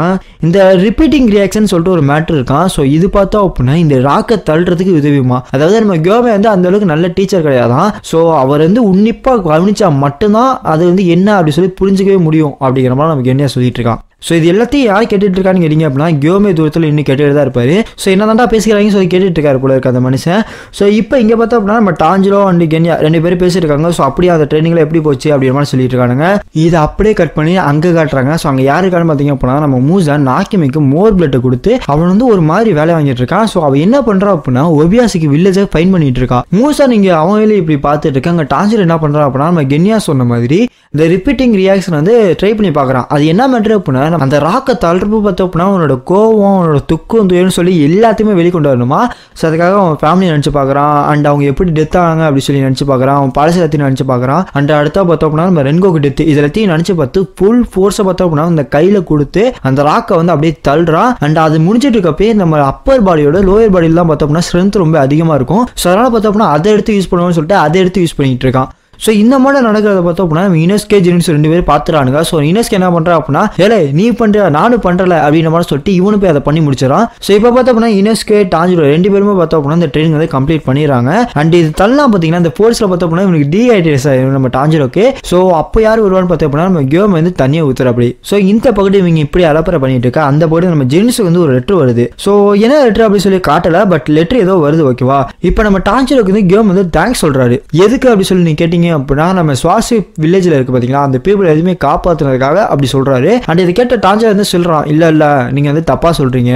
[SPEAKER 1] இந்த ரிப்பீட்டிங் ரியாக்ஷன் சொல்லிட்டு ஒரு மேட்ரு இருக்கான். ஸோ இது பார்த்தா அப்படின்னா இந்த ராக்கை தள்ளுறதுக்கு உதவியுமா. அதாவது நம்ம கியோமே வந்து அந்த அளவுக்கு நல்ல டீச்சர் கிடையாதான். ஸோ அவர் வந்து உன்னிப்பாக கவனிச்சா மட்டும்தான் அது வந்து என்ன அப்படி சொல்லி புரிஞ்சுக்கவே முடியும் அப்படிங்கிற மாதிரி நமக்கு என்ன சொல்லிட்டு இருக்கான். ஸோ இது எல்லாத்தையும் யார் கேட்டுட்டு இருக்கான்னு கேட்டீங்க அப்படின்னா கியோமே தூரத்தில் இன்னும் கேட்டுட்டு தான் இருப்பாரு. ஸோ என்ன தாண்டா பேசிக்கிறாங்கன்னு சொல்லி கேட்டுட்டு இருக்காரு போல இருக்க அந்த மனுஷன். ஸோ இப்போ இங்கே பார்த்தா அப்படின்னா நம்ம டாஞ்சிரோ அண்ட் கென்யா 2 பேரும் பேசிட்டு இருக்காங்க. ஸோ அப்படியே அந்த ட்ரைனிங்கில் எப்படி போச்சு அப்படின்ற மாதிரி சொல்லிட்டு இருக்காங்க. இதை அப்படியே கட் பண்ணி அங்கே காட்டுறாங்க. ஸோ அங்கே யார் இருக்கான்னு பார்த்தீங்க அப்படின்னா நம்ம மூசான் நாக்கிமிக்கு மோர் பிளட்டை கொடுத்து அவன் வந்து ஒரு மாதிரி வேலை வாங்கிட்டு இருக்கான். ஸோ அவன் என்ன பண்ணுறான் அப்படின்னா ஒபியாசிக்கு வில்லேஜை ஃபைன் பண்ணிட்டு இருக்கான். மூசான் இங்கே அவன் வேலையை இப்படி பார்த்துட்டு இருக்காங்க. டாஞ்சிரோ என்ன பண்ணுறான் அப்படின்னா நம்ம கென்யா சொன்ன மாதிரி இந்த ரிப்பீட்டிங் ரியாக்ஷன் வந்து ட்ரை பண்ணி பார்க்குறான். அது என்ன மேட்ரு அப்படின்னா அந்த ராக்கை தள்ளுறப்ப பார்த்தோம் அப்படின்னா அவனோட கோவம், அவனோட துக்கம், துயர்னு சொல்லி எல்லாத்தையுமே வெளிக்கொண்டு வரணுமா. ஸோ அதுக்காக அவன் ஃபேமிலி நினச்சி பார்க்குறான். அண்ட் அவங்க எப்படி டெத் ஆனாங்க அப்படின்னு சொல்லி நினச்சி பார்க்குறான். அவன் பழசு எல்லாத்தையும் நினச்சி பார்க்குறான். அண்ட் அடுத்தா பார்த்தோம் அப்படின்னா நம்ம ரென்கோக்கு டெத் இது எல்லாத்தையும் நினச்சி பார்த்து ஃபுல் ஃபோர்ஸை பார்த்தோம் அப்படின்னா அந்த கையில் கொடுத்து அந்த ராக்கை வந்து அப்படியே தள்ளுறான். அண்ட் அது முடிஞ்சிட்டு இருக்கப்பே நம்ம அப்பர் பாடியோட லோயர் பாடியில் தான் பார்த்தோம் அப்படின்னா ஸ்ட்ரென்த் ரொம்ப அதிகமாக இருக்கும். ஸோ அதனால் பார்த்தோம் அப்படின்னா அதை எடுத்து யூஸ் பண்ணுவோம்னு சொல்லிட்டு அதை எடுத்து யூஸ் பண்ணிட்டு இருக்கான். ஸோ இந்த மாதிரி நடக்கிறத பார்த்தோம் அப்படின்னா இனஸ்கே ஜெனிஸ் 2 பேரும் பார்த்துறானுங்க. ஸோ இனஸ்கே என்ன பண்ணுறா அப்படின்னா ஏலே நீ பண்ணுற நானும் பண்ணுறல அப்படின்ற மாதிரி சொல்லிட்டு இவனு போய் அதை பண்ணி முடிச்சிடறான். ஸோ இப்போ பார்த்தோம் அப்படின்னா இனஸ்கே டாஞ்சிரோ 2 பேருமே பார்த்தோம் அப்படின்னா இந்த ட்ரைனிங் வந்து கம்ப்ளீட் பண்ணிடுறாங்க. அண்ட் இது தள்ளலாம் பார்த்தீங்கன்னா இந்த ஃபோர்ஸில் பார்த்தோம் அப்படின்னா இவனுக்கு டீஹைட்ரேஷன் ஆயிடும் நம்ம டாஞ்சிரோக்கு. ஸோ அப்போ யார் வருவான்னு பார்த்தோம் அப்படின்னா நம்ம கியோம் வந்து தண்ணியை ஊற்றுற அப்படி. ஸோ இந்த பகுதி இவங்க இப்படி அலப்பறை பண்ணிட்டு இருக்கா. அந்த பகுதி நம்ம ஜெனிஸுக்கு வந்து ஒரு லெட்டர் வருது. ஸோ என்ன லெட்டர் அப்படி சொல்லி காட்டல, பட் லெட்டர் ஏதோ வருது ஓகேவா. இப்போ நம்ம டாஞ்சிரோக்கு வந்து கியோம் வந்து தேங்க்ஸ் சொல்றாரு. எதுக்கு அப்படி சொல்லி நீ கேட்டீங்க அப்படின்னா நம்ம சுவாசி வில்லேஜில் இருக்கு பார்த்தீங்களா அந்த பீப்புள் எதுவுமே காப்பாற்றுனதுக்காக அப்படி சொல்கிறாரு. அண்ட் இதை கேட்ட டாஞ்சர் வந்து சொல்கிறான், இல்லை நீங்கள் வந்து தப்பாக சொல்கிறீங்க.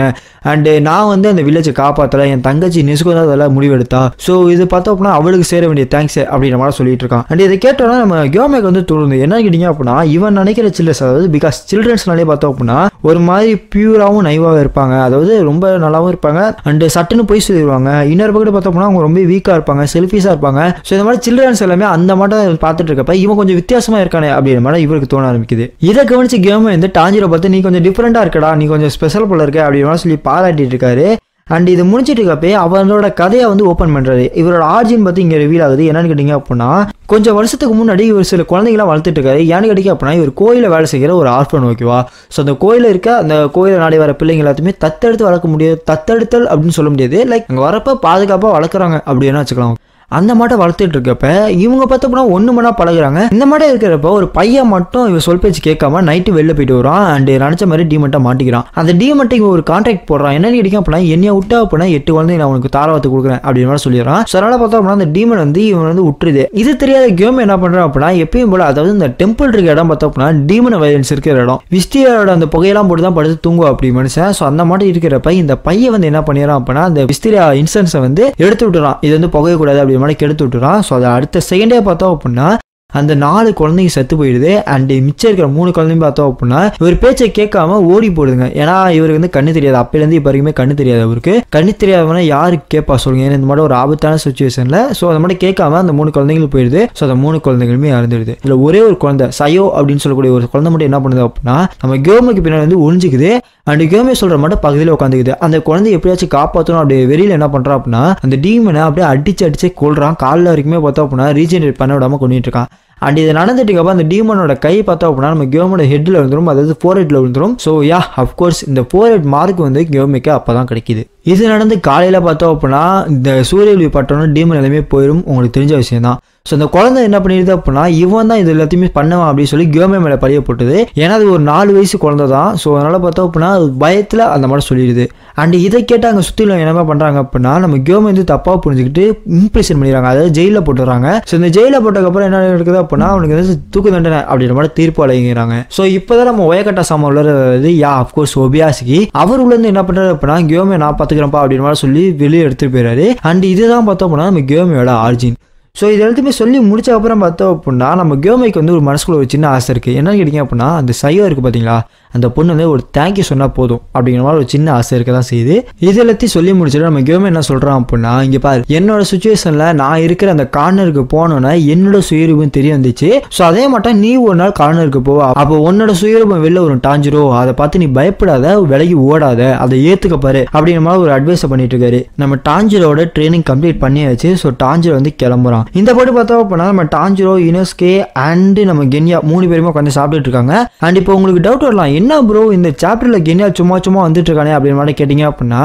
[SPEAKER 1] அண்டு நான் வந்து அந்த வில்லேஜை காப்பாற்றலை, என் தங்கச்சி நெசுகோ தான் அதெல்லாம் முடிவெடுத்தா. ஸோ இது பார்த்தோம் அப்படின்னா அவளுக்கு சேர வேண்டிய தேங்க்ஸ் அப்படின்ற மாதிரி சொல்லிட்டு இருக்கான். அண்ட் இதை கேட்டோன்னா நம்ம கியோமேக்கு வந்து தோணுது என்ன கேட்டீங்க அப்படின்னா இவன் நினைக்கிற சில்ட்ரன்ஸ், அதாவது பிகாஸ் சில்ட்ரன்ஸ்னாலே பார்த்தோம் அப்படின்னா ஒரு மாதிரி பியூராகவும் நைவாகவும் இருப்பாங்க, அதாவது ரொம்ப நல்லாவும் இருப்பாங்க. அண்டு சட்டுன்னு போய் சொல்லிடுவாங்க. இன்னொரு பக்கத்து பார்த்தோம் அப்படின்னா அவங்க ரொம்ப வீக்காக இருப்பாங்க, செல்ஃபிஷாக இருப்பாங்க. ஸோ இந்த மாதிரி சில்ட்ரன்ஸ் எல்லாமே அந்த மாதிரி பார்த்துட்டு இருக்கப்ப இவன் கொஞ்சம் வித்தியாசமா இருக்கானே அப்படின்ற மாதிரி இவருக்கு தோண ஆரம்பிக்குது. இதை கவனிச்சு கேம் வந்து டாஞ்சிரோ பார்த்து நீ கொஞ்சம் டிஃப்ரெண்டா இருக்கடா, நீ கொஞ்சம் ஸ்பெஷல் போல இருக்க அப்படின்னு சொல்லி பாராட்டிட்டு இருக்காரு. அண்ட் இது முடிச்சிட்டு இருக்கப்பே அவரோட கதையை வந்து ஓப்பன் பண்றாரு. இவரோட ஆர்ஜின் பத்தி இங்க ரிவீல் ஆகுது. என்னன்னு கேட்டீங்க அப்படின்னா கொஞ்சம் வருஷத்துக்கு முன்னாடி இவர் சில குழந்தைங்களாம் வளர்த்துட்டு இருக்காரு. ஏன்னு கேட்டீங்க அப்படின்னா இவர் கோயில வேலை செய்கிற ஒரு ஆர்ஃபன் ஓகேவா. ஸோ அந்த கோயில இருக்க அந்த கோயில நாடி வர பிள்ளைங்க எல்லாத்தையுமே தத்தெடுத்து வளர்க்க முடியாது, தத்தெடுத்தல் அப்படின்னு சொல்ல முடியாது, லைக் அங்கே வரப்ப பாதுகாப்பாக வளர்க்குறாங்க அப்படின்னு வச்சுக்கலாம். அந்த மாட்டை வளர்த்துட்டு இருக்கப்ப இவங்க பார்த்தோம்னா 1 மணி நேரம் பழகுறாங்க. இந்த மாட்டை இருக்கிறப்ப ஒரு பையன் மட்டும் இவன் சொல் பேச்சு கேட்காம நைட்டு வெளில போயிட்டு வரான். அண்ட் நினைச்ச மாதிரி டீமெண்ட்டாக மாட்டிக்கிறான். அந்த டீமெண்ட்டை இவன் ஒரு கான்ட்ராக்ட் போடுறான். என்னன்னு கேட்டீங்க அப்படின்னா என்னைய விட்டா அப்படின்னா 8 குழந்தை நான் உனக்கு தாராவத்து கொடுக்குறேன் அப்படின்னு மாதிரி சொல்லிடுறான். ஸோ அதனால பார்த்தோம் அப்படின்னா அந்த டீமன் வந்து இவன் வந்து விட்டுருது. இது தெரியாத கேம் என்ன பண்ணுறான் அப்படின்னா எப்பயும் போல, அதாவது இந்த டெம்பிள் இருக்க இடம் பார்த்தோம் அப்படின்னா டீமன் வயலன்ஸ் இருக்கிற இடம், விஸ்திரியோட அந்த புகையெல்லாம் போட்டு தான் படுத்து தூங்குவா அப்படி மனுஷன். ஸோ அந்த மாதிரி இருக்கிறப்ப இந்த பையன் வந்து என்ன பண்ணிடுறான் அப்படின்னா அந்த விஸ்திரியா இன்சென்ஸை வந்து எடுத்து விட்டுறான். இது வந்து புகையக்கூடாது அப்படி மாதிரி எடுத்து விட்டுறான். ஸோ அதை அடுத்த செகண்டே பார்த்தோம் அப்படின்னா அந்த 4 குழந்தைங்க செத்து போயிடுது. அண்ட் மிச்சம் இருக்கிற 3 குழந்தைங்க பார்த்தோம் அப்படின்னா இவர் பேச்சை கேட்காம ஓடி போடுதுங்க. ஏன்னா இவருக்கு வந்து கண்ணு தெரியாது, அப்பையிலேருந்து இப்போ வரைக்குமே கண்ணு தெரியாது. அவருக்கு கண்ணு தெரியாதவனா யாருக்கு கேட்பா சொல்லுங்க, ஏன்னா இந்த மாதிரி ஒரு ஆபத்தான சுச்சுவேஷனில். ஸோ அந்த மாதிரி கேட்காம அந்த 3 குழந்தைங்களும் போயிடுது. ஸோ அந்த 3 குழந்தைங்களுமே இறந்துடுது. இதில் ஒரே ஒரு குழந்தை சயோ அப்படின்னு சொல்லக்கூடிய ஒரு குழந்தை மட்டும் என்ன பண்ணுது அப்படின்னா நம்ம கேமுக்கு பின்னாடி வந்து ஒழிஞ்சிக்குது. அண்ட் கேமே சொல்கிற மட்டும் பகுதியில் உட்காந்துக்குது. அந்த குழந்தை எப்படியாச்சும் காப்பாற்றணும் அப்படி வெளியில் என்ன பண்ணுறான் அப்படின்னா அந்த டீமனை அப்படியே அடிச்சு கொள்றான். காலில் வரைக்குமே பார்த்தோம் அப்படின்னா ரீஜெனரேட் பண்ண விடாமல் கொண்டுட்டு இருக்கான். அண்ட் இது நடந்துட்டு அந்த டீமனோட கை பார்த்தோம் அப்படின்னா நம்ம கேமோட ஹெட்டில் விழுந்துரும், அதாவது 4/8 விழுந்துரும். ஸோ யா அஃப்கோர்ஸ் இந்த 4/8 மார்க் வந்து கேமுக்கு அப்போ தான் கிடைக்குது. இது நடந்து காலையில் பார்த்தோம் அப்படின்னா இந்த சூரிய ஒளி பட்டோன்னு டீமன் எல்லாமே போயிடும், உங்களுக்கு தெரிஞ்ச விஷயம் தான். ஸோ அந்த குழந்தை என்ன பண்ணிடுது அப்படின்னா இவன் தான் இது எல்லாத்தையுமே பண்ணுவான் அப்படின்னு சொல்லி கியோமே மேலே பழிய போட்டுது. ஏன்னா அது ஒரு 4 வயசு குழந்தை தான். ஸோ அதனால் பார்த்தோம் அப்படின்னா அது பயத்தில் அந்த மாதிரி சொல்லிடுது. அண்ட் இதை கேட்டு அங்கே சுற்றில என்ன பண்ணுறாங்க அப்படின்னா நம்ம கியோமே வந்து தப்பாக புரிஞ்சுக்கிட்டு இம்ப்ரெஷன் பண்ணிடுறாங்க, அதாவது ஜெயிலில் போட்டுறாங்க. ஸோ இந்த ஜெயிலில் போட்டதுக்கப்புறம் என்ன நடக்குது அப்படின்னா அவனுக்கு வந்து தூக்கு தண்டனை அப்படின்ற மாதிரி தீர்ப்பு வழங்குறாங்க. ஸோ இப்போதான் நம்ம ஒயக்கட்டா சாமா உள்ளது அஃப்கோர்ஸ் ஒபியாசிக்கு அவர் உள்ளேருந்து என்ன பண்ணுறாரு அப்படின்னா கியோமே நான் பார்த்துக்கிறேன்ப்பா அப்படின்ற மாதிரி சொல்லி வெளியே எடுத்துகிட்டு போயிறாரு. அண்ட் இதுதான் பார்த்தோம் அப்படின்னா நம்ம கியோமையோட ஆரிஜின். ஸோ இது எல்லாத்தையுமே சொல்லி முடிச்ச அப்புறம் பார்த்தோம் அப்படின்னா நம்ம கியோமைக்கு வந்து ஒரு மனசுக்குள்ள ஒரு சின்ன ஆசை இருக்குது. என்னன்னு கேட்டிங்க அப்படின்னா அந்த சையோ இருக்குது பார்த்தீங்களா, அந்த பொண்ணு வந்து ஒரு தேங்க்யூ சொன்னால் போதும் அப்படிங்கிற மாதிரி ஒரு சின்ன ஆசை இருக்க தான் செய்யுது. இது எல்லாத்தையும் சொல்லி முடிச்சுட்டு நம்ம கியோமை என்ன சொல்கிறான் அப்படின்னா இங்கே பாரு என்னோட சுச்சுவேஷனில் நான் இருக்கிற அந்த கார்னருக்கு போனோன்னா என்னோட சுயரூபம் தெரிய வந்துச்சு. ஸோ அதே மாட்டம் நீ ஒரு நாள் கார்னருக்கு போவா, அப்போ உன்னோட சுயரூபம் வெளில ஒரு டாஞ்சிரோ, அதை பார்த்து நீ பயப்படாத, விலகி ஓடாத, அதை ஏற்றுக்க பாரு அப்படிங்கிற மாதிரி ஒரு அட்வைஸை பண்ணிட்டு இருக்காரு. நம்ம டாஞ்சிரோட ட்ரைனிங் கம்ப்ளீட் பண்ணியாச்சு. ஸோ டாஞ்சிரோ வந்து கிளம்புறான். இந்த போட்டு பார்த்தோம் அப்படின்னா நம்ம டாஞ்சிரோ, இனோஸ்கே அண்ட் நம்ம கென்யா 3 பேருமே உட்காந்து சாப்பிட்டுட்டு இருக்காங்க. அண்ட் இப்போ உங்களுக்கு டவுட் வரலாம், என்ன ப்ரோ இந்த சாப்டரில் கென்யா சும்மா வந்துட்டு இருக்கானே அப்படின்னு மாதிரி கேட்டிங்க அப்படின்னா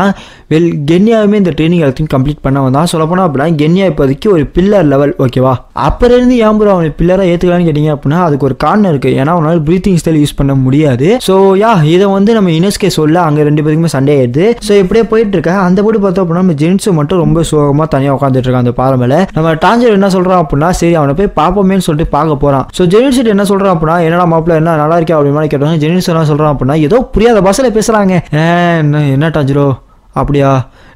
[SPEAKER 1] கென்யாவுமே இந்த ட்ரைனிங் எல்லாத்தையும் கம்ப்ளீட் பண்ண வந்தான். சொல்ல போனால் அப்படின்னா கென்யா இப்போதைக்கு ஒரு பில்லர் லெவல், ஓகேவா. அப்புறம் இருந்து ஏன் ப்ரோ அவனை பில்லராக ஏற்றுக்கலான்னு கேட்டிங்க அப்படின்னா அதுக்கு ஒரு காரணம் இருக்குது. ஏன்னா அவனால் ப்ரீத்திங் ஸ்டைல் யூஸ் பண்ண முடியாது. ஸோ இதை வந்து நம்ம இனோஸ்கே சொல்ல அங்கே 2 பேருக்குமே சண்டே ஆயிடுது. ஸோ இப்படியே போயிட்டு இருக்கேன். அந்த போட்டு பார்த்தோம் அப்படின்னா நம்ம ஜென்ஸு மட்டும் ரொம்ப சோகமாக தனியாக உட்காந்துட்டு இருக்கான் அந்த பாறை மேலே. நம்ம டாஞ்சர் என்ன சொல்கிறான் அப்படின்னா சரி அவனை போய் பார்ப்போமேன்னு சொல்லிட்டு பார்க்க போகிறான். ஸோ ஜெனிஸ் என்ன சொல்கிறான் அப்படின்னா என்னடா மாப்பிள்ள என்ன நல்லா இருக்கா அப்படின்னு மாதிரி கேட்டாங்க. ஜெனிஸ் என்ன சொல்கிறான் அப்படின்னா ஏதோ புரியாத பாஷையில் பேசுகிறாங்க. என்ன டாஞ்சிரோ அப்படியா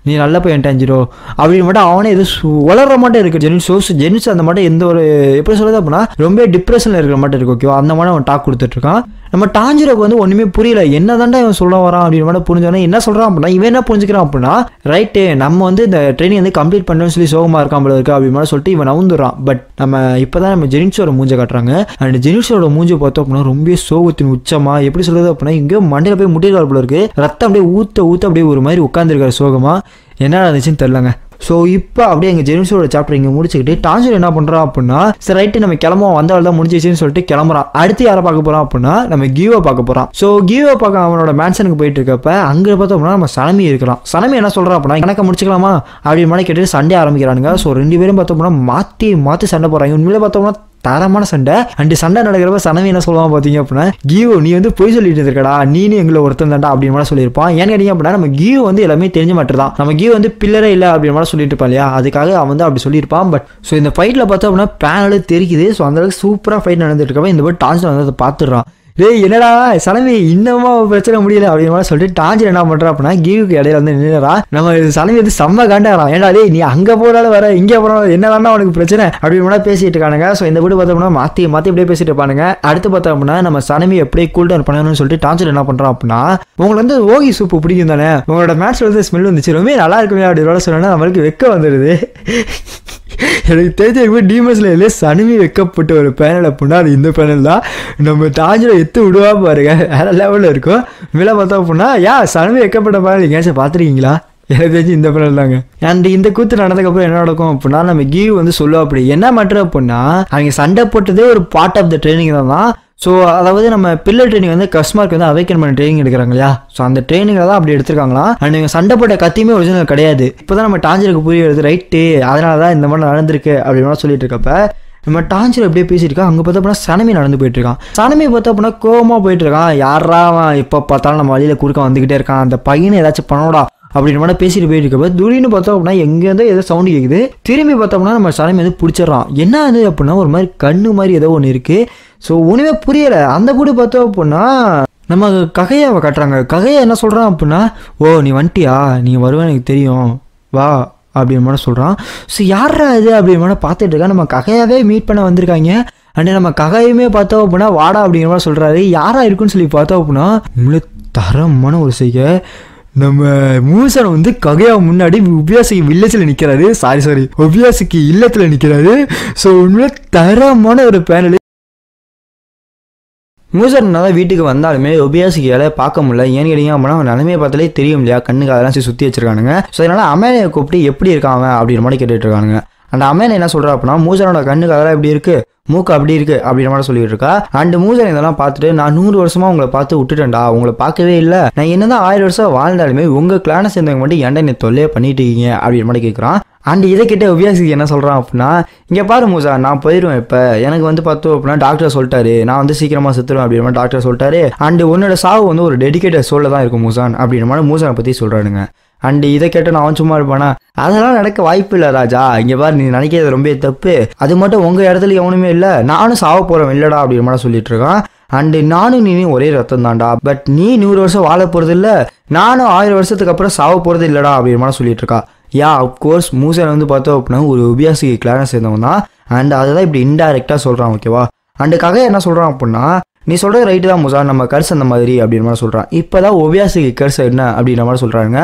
[SPEAKER 1] நீ நல்ல பையன் டாஞ்சிரோ அப்படின்னு மட்டும் அவனே எதுவும் வளர்ற மாட்டே இருக்கு. ஜெனிஸ் அந்த மட்டும் எந்த ஒரு எப்படி சொல்லுது அப்படின்னா ரொம்ப டிப்ரெஷனில் இருக்கிற மாட்டே இருக்கு, ஓகேவா. அந்த மாதிரி அவன் டாக் கொடுத்துட்டு இருக்கான். நம்ம டாஞ்சிரோக்கு வந்து ஒன்றுமே புரியல, என்ன தாண்டா இவன் சொல்ல வரான் அப்படின்னு மட்டும் புரிஞ்சோன்னா என்ன சொல்கிறான் அப்படின்னா இவன் என்ன புரிஞ்சுக்கிறான் அப்படின்னா ரைட்டு நம்ம வந்து இந்த ட்ரைனிங் வந்து கம்ப்ளீட் பண்ணணும்னு சொல்லி சோகமாக இருக்கான் போல இருக்கு அப்படின்னு மாதிரி சொல்லிட்டு இவன் நவுந்துடுறான். பட் நம்ம இப்போ தான் நம்ம ஜெனிஸோட மூஞ்சை காட்டுறாங்க. அண்ட் ஜெனிஸோட மூஞ்சை பார்த்தோம் அப்படின்னா ரொம்ப சோகத்தின் உச்சமாக எப்படி சொல்லுது அப்படின்னா இங்கேயோ மண்டையில் போய் முட்டிருக்காரு போல இருக்கு, ரத்தம் அப்படியே ஊற்ற அப்படியே ஒரு மாதிரி உட்காந்துருக்காரு சோகமாக. என்ன நடந்துச்சுன்னு தெரிலங்க. ஸோ இப்போ அப்படியே எங்கள் ஜெனிஸோட சாப்டர் இங்கே முடிச்சுக்கிட்டு டான்ஜர் என்ன பண்ணுறான் அப்படின்னா சரி ரைட்டு நம்ம கிளம்புவோம் வந்தால் தான் முடிஞ்சிச்சுன்னு சொல்லிட்டு கிளம்புறான். அடுத்து யாரை பார்க்க போகிறான் அப்படின்னா நம்ம கியோவை பார்க்க போகிறான். ஸோ கியோவை பார்க்க அவனோட மேன்ஷனுக்கு போயிட்டு இருக்கப்ப அங்கே பார்த்தோம் அப்படின்னா நம்ம சனமி இருக்கிறான். சனமி என்ன சொல்கிறான் அப்படின்னா கணக்க முடிச்சுக்கலாமா அப்படின்னு மாதிரி கேட்டு சண்டே ஆரம்பிக்கிறானுங்க. ஸோ 2 பேரும் பார்த்தோம் அப்படின்னா மாற்றி சண்டை போகிறாங்க. உண்மையிலே பார்த்தோம்னா தரமான சண்டை. அண்ட் சண்டை நடக்கிறப்ப சனவி என்ன சொல்லுவான் பார்த்தீங்க அப்படின்னா கியோ நீ வந்து போய் சொல்லிட்டு இருக்கடா, நீனு எங்களை ஒருத்தன் தாண்டா அப்படின்னு மாதிரி சொல்லியிருப்பான். ஏன்னு கேட்டீங்க அப்படின்னா நம்ம கியோ வந்து எல்லாமே தெரிஞ்ச மாட்டேன் தான், நம்ம கியோ வந்து பில்லரே இல்லை அப்படின்னு மாதிரி சொல்லிட்டு இருப்பான் இல்லையா, அதுக்காக அவன் வந்து அப்படி சொல்லியிருப்பான். பட் ஸோ இந்த ஃபைட்டில் பார்த்தோம் அப்படின்னா பேனலு தெரிக்குது. ஸோ அந்தளவுக்கு சூப்பராக ஃபைட் நடந்துட்டு இருக்கப்ப இந்த போய் டான்ஸில் வந்து அதை பார்த்துடுறான். டேய் என்னடா சலமி இன்னமா பிரச்சனை முடியல அப்படின்னு மாதிரி சொல்லிட்டு டான்ஜர் என்ன பண்ணுறான் அப்படின்னா கியூக்கு இடையில வந்து நின்றுறா. நம்ம சலமி வந்து செம்ம காண்டாகிறான். ஏன்டா டேய் நீ அங்கே போனாலும் வர இங்கே போனாலும் என்னதானா அவனுக்கு பிரச்சனை அப்படின்னு கூட பேசிட்டு இருக்கானுங்க. ஸோ இந்த வீடு பார்த்தோம்னா மாற்றி இப்படியே பேசிட்டு இருப்பானுங்க. அடுத்து பார்த்தோம் அப்படின்னா நம்ம சலமி எப்படியே கூல் டவுன் பண்ணணும்னு சொல்லிட்டு டான்ஜர் என்ன பண்ணுறான் அப்படின்னா உங்களுக்கு வந்து ஓகி சூப்பு பிடிக்கும் தானே, உங்களோட மேட்ச்ல வந்து ஸ்மெல் வந்துச்சு ரொம்ப நல்லா இருக்குமே அப்படின்னு சொன்னா நம்மளுக்கு வெக்க வந்துடுது. எனக்கு தெரிஞ்ச டிமஸ்ல சனிமி வைக்கப்பட்ட ஒரு பேனல் அப்படின்னா அது இந்த பேனல் தான். நம்ம டாஞ்சில் எத்து விடுவா பாருங்க வேற லெவலில் இருக்கும். விலை பார்த்தோம் அப்படின்னா சனிமி வைக்கப்பட்ட பேனல் எங்கேயாச்சும் பார்த்துருக்கீங்களா? எனக்கு தெரிஞ்சு இந்த பேனல் தாங்க. அண்ட் இந்த கூத்து நடந்ததுக்கப்புறம் என்ன நடக்கும் அப்படின்னா நம்ம கியூ வந்து சொல்லுவோம் அப்படி என்ன மாட்டோம் அப்படின்னா அவங்க சண்டை போட்டதே ஒரு பார்ட் ஆஃப் த ட்ரைனிங் தான். ஸோ அதாவது நம்ம பில்லர் ட்ரைனிங் வந்து கஸ்டமருக்கு வந்து அவேக்கன் பண்ண ட்ரைனிங் எடுக்கிறாங்க இல்லையா, ஸோ அந்த ட்ரைனிங்கில் தான் அப்படி எடுத்துருக்காங்களாம். அண்ட் நீங்கள் சண்டை போட்ட கத்தியுமே ஒரிஜினல் கிடையாது. இப்போ தான் நம்ம டாஞ்சருக்கு புரியுது ரைட்டு, அதனால தான் இந்த மாதிரி நடந்திருக்கு அப்படின்னு சொல்லிட்டு இருக்கப்ப நம்ம டான்ஸில் எப்படியே பேசியிருக்கோம். அங்கே பார்த்தா அப்படின்னா சனமி நடந்து போயிட்டு இருக்கான். சனமி பார்த்தா அப்படின்னா கோவமாக போயிட்டு இருக்கான். யாரா இப்போ பார்த்தாலும் நம்ம வழியில் குறுக்க வந்துக்கிட்டே இருக்கான், அந்த பையனை ஏதாச்சும் பண்ணோடா அப்படின்னு மட்டும் பேசிட்டு போயிட்டு இருக்கப்ப திடீர்னு பார்த்தோம் அப்படின்னா எங்கேருந்தோ ஏதோ சவுண்டு கேட்குது. திரும்பி பார்த்தோம்னா நம்ம சனமி வந்து பிடிச்சிடறான். என்ன அது அப்படின்னா ஒரு மாதிரி கண்ணு மாதிரி ஏதோ ஒன்று இருக்குது. ஸோ ஒன்றுமே புரியலை. அந்த கூட பார்த்தோம் அப்படின்னா நம்ம ககையாவை காட்டுறாங்க. ககையா என்ன சொல்கிறான் அப்படின்னா ஓ நீ வந்துட்டியா, நீ வருவேன் எனக்கு தெரியும் வா அப்படின்னு மாதிரி சொல்கிறான். ஸோ யாரா இது அப்படின்னு மாதிரி பார்த்துட்டு இருக்கா. நம்ம ககையாவே மீட் பண்ண வந்திருக்காங்க. அண்ட் நம்ம ககையுமே பார்த்தோம் அப்படின்னா வாடா அப்படிங்கிற மாதிரி சொல்கிறாரு. யாரா இருக்குன்னு சொல்லி பார்த்தோம் அப்படின்னா உண்மையிலே தரமான ஒரு செய்கை. நம்ம மூசன் வந்து ககையா முன்னாடி ஒபியாசிக்கு வில்லேஜில் நிற்கிறாரு, சாரி ஒபியாசிக்கு இல்லத்தில் நிற்கிறாரு. ஸோ உண்மையிலே தரமான ஒரு பேனல். மூசர்னால வீட்டுக்கு வந்தாலுமே ஒபியாசிக்கு வேலையை பார்க்க முடியல. ஏன்னு கேட்டீங்க அப்படின்னா அவன் நிலைமையை பார்த்தாலே தெரியும் இல்லையா, கண்ணுக்கு அதெல்லாம் சுற்றி வச்சிருக்கானுங்க. ஸோ அதனால அமேலியை கூப்பிட்டு எப்படி இருக்கான் அவன் அப்படின்னு மாதிரி கேட்டுட்டு இருக்கானுங்க. அந்த அமேன் என்ன சொல்றா அப்படின்னா மூசானோட கண்ணுக்கு அதெல்லாம் எப்படி இருக்கு, மூக்கு அப்படி இருக்கு அப்படின்ற மாதிரி சொல்லிட்டு இருக்கா. அண்ட் மூசன் இதெல்லாம் பார்த்துட்டு நான் 100 வருஷமா உங்களை பார்த்து விட்டுட்டேன்டா, உங்களை பார்க்கவே இல்லை, நான் என்னதான் 1000 வருஷம் வாழ்ந்தாலுமே உங்க கிளானை சேர்ந்தவங்க மட்டும் ஏன்டா என்னை தொல்லையே பண்ணிட்டு இருக்கீங்க அப்படின்ற மாதிரி கேட்குறான். அண்ட் இதை கிட்ட ஒபியாஸுக்கு என்ன சொல்கிறான் அப்படின்னா இங்கே பாரு மூசா, நான் போயிடுவேன், இப்போ எனக்கு வந்து பார்த்தோம் அப்படின்னா டாக்டர் சொல்லிட்டாரு நான் வந்து சீக்கிரமாக செத்துருவேன் அப்படின்ற மாதிரி டாக்டர் சொல்லிட்டாரு. அண்ட் உன்னோட சாவு வந்து ஒரு டெடிகேட்டட் சோலில் தான் இருக்கும் மூசான் அப்படின்ற மாதிரி மூசானை பற்றி சொல்கிறானுங்க. அண்ட் இதை கேட்டு நான் அவன் சும்மா இருப்பானா, அதெல்லாம் நடக்க வாய்ப்பு இல்லை ராஜா, இங்கே பாரு நீ நினைக்கிறது ரொம்ப தப்பு, அது மட்டும் உங்கள் இடத்துல எவனுமே இல்லை, நானும் சாவ போகிறேன் இல்லடா அப்படின்ற மாதிரி சொல்லிட்டு இருக்கான். அண்டு நானும் நீ ஒரே ரத்தம் தான்டா, பட் நீ 100 வருஷம் வாழ போகிறது இல்லை, நானும் 1000 வருஷத்துக்கு அப்புறம் சாவ போகிறது இல்லடா அப்படின்ற மாதிரி சொல்லிட்டு இருக்கா. யா அப்கோர்ஸ் மூசன் வந்து பார்த்தோம் அப்படின்னா ஒரு ஒபியாசி கிளானை சேர்ந்தவன் தான். அண்ட் அதை இப்படி இன்டைரக்டாக சொல்கிறான் ஓகேவா. அண்டு ககை என்ன சொல்கிறான் அப்படின்னா நீ சொல்கிறது ரைட்டு தான் மூசா, நம்ம கர்ஸ் அந்த மாதிரி அப்படின்ற மாதிரி சொல்கிறான். இப்போ தான் ஒபியாசிக்கு கர்ஸ் என்ன அப்படின்ற மாதிரி சொல்கிறாங்க.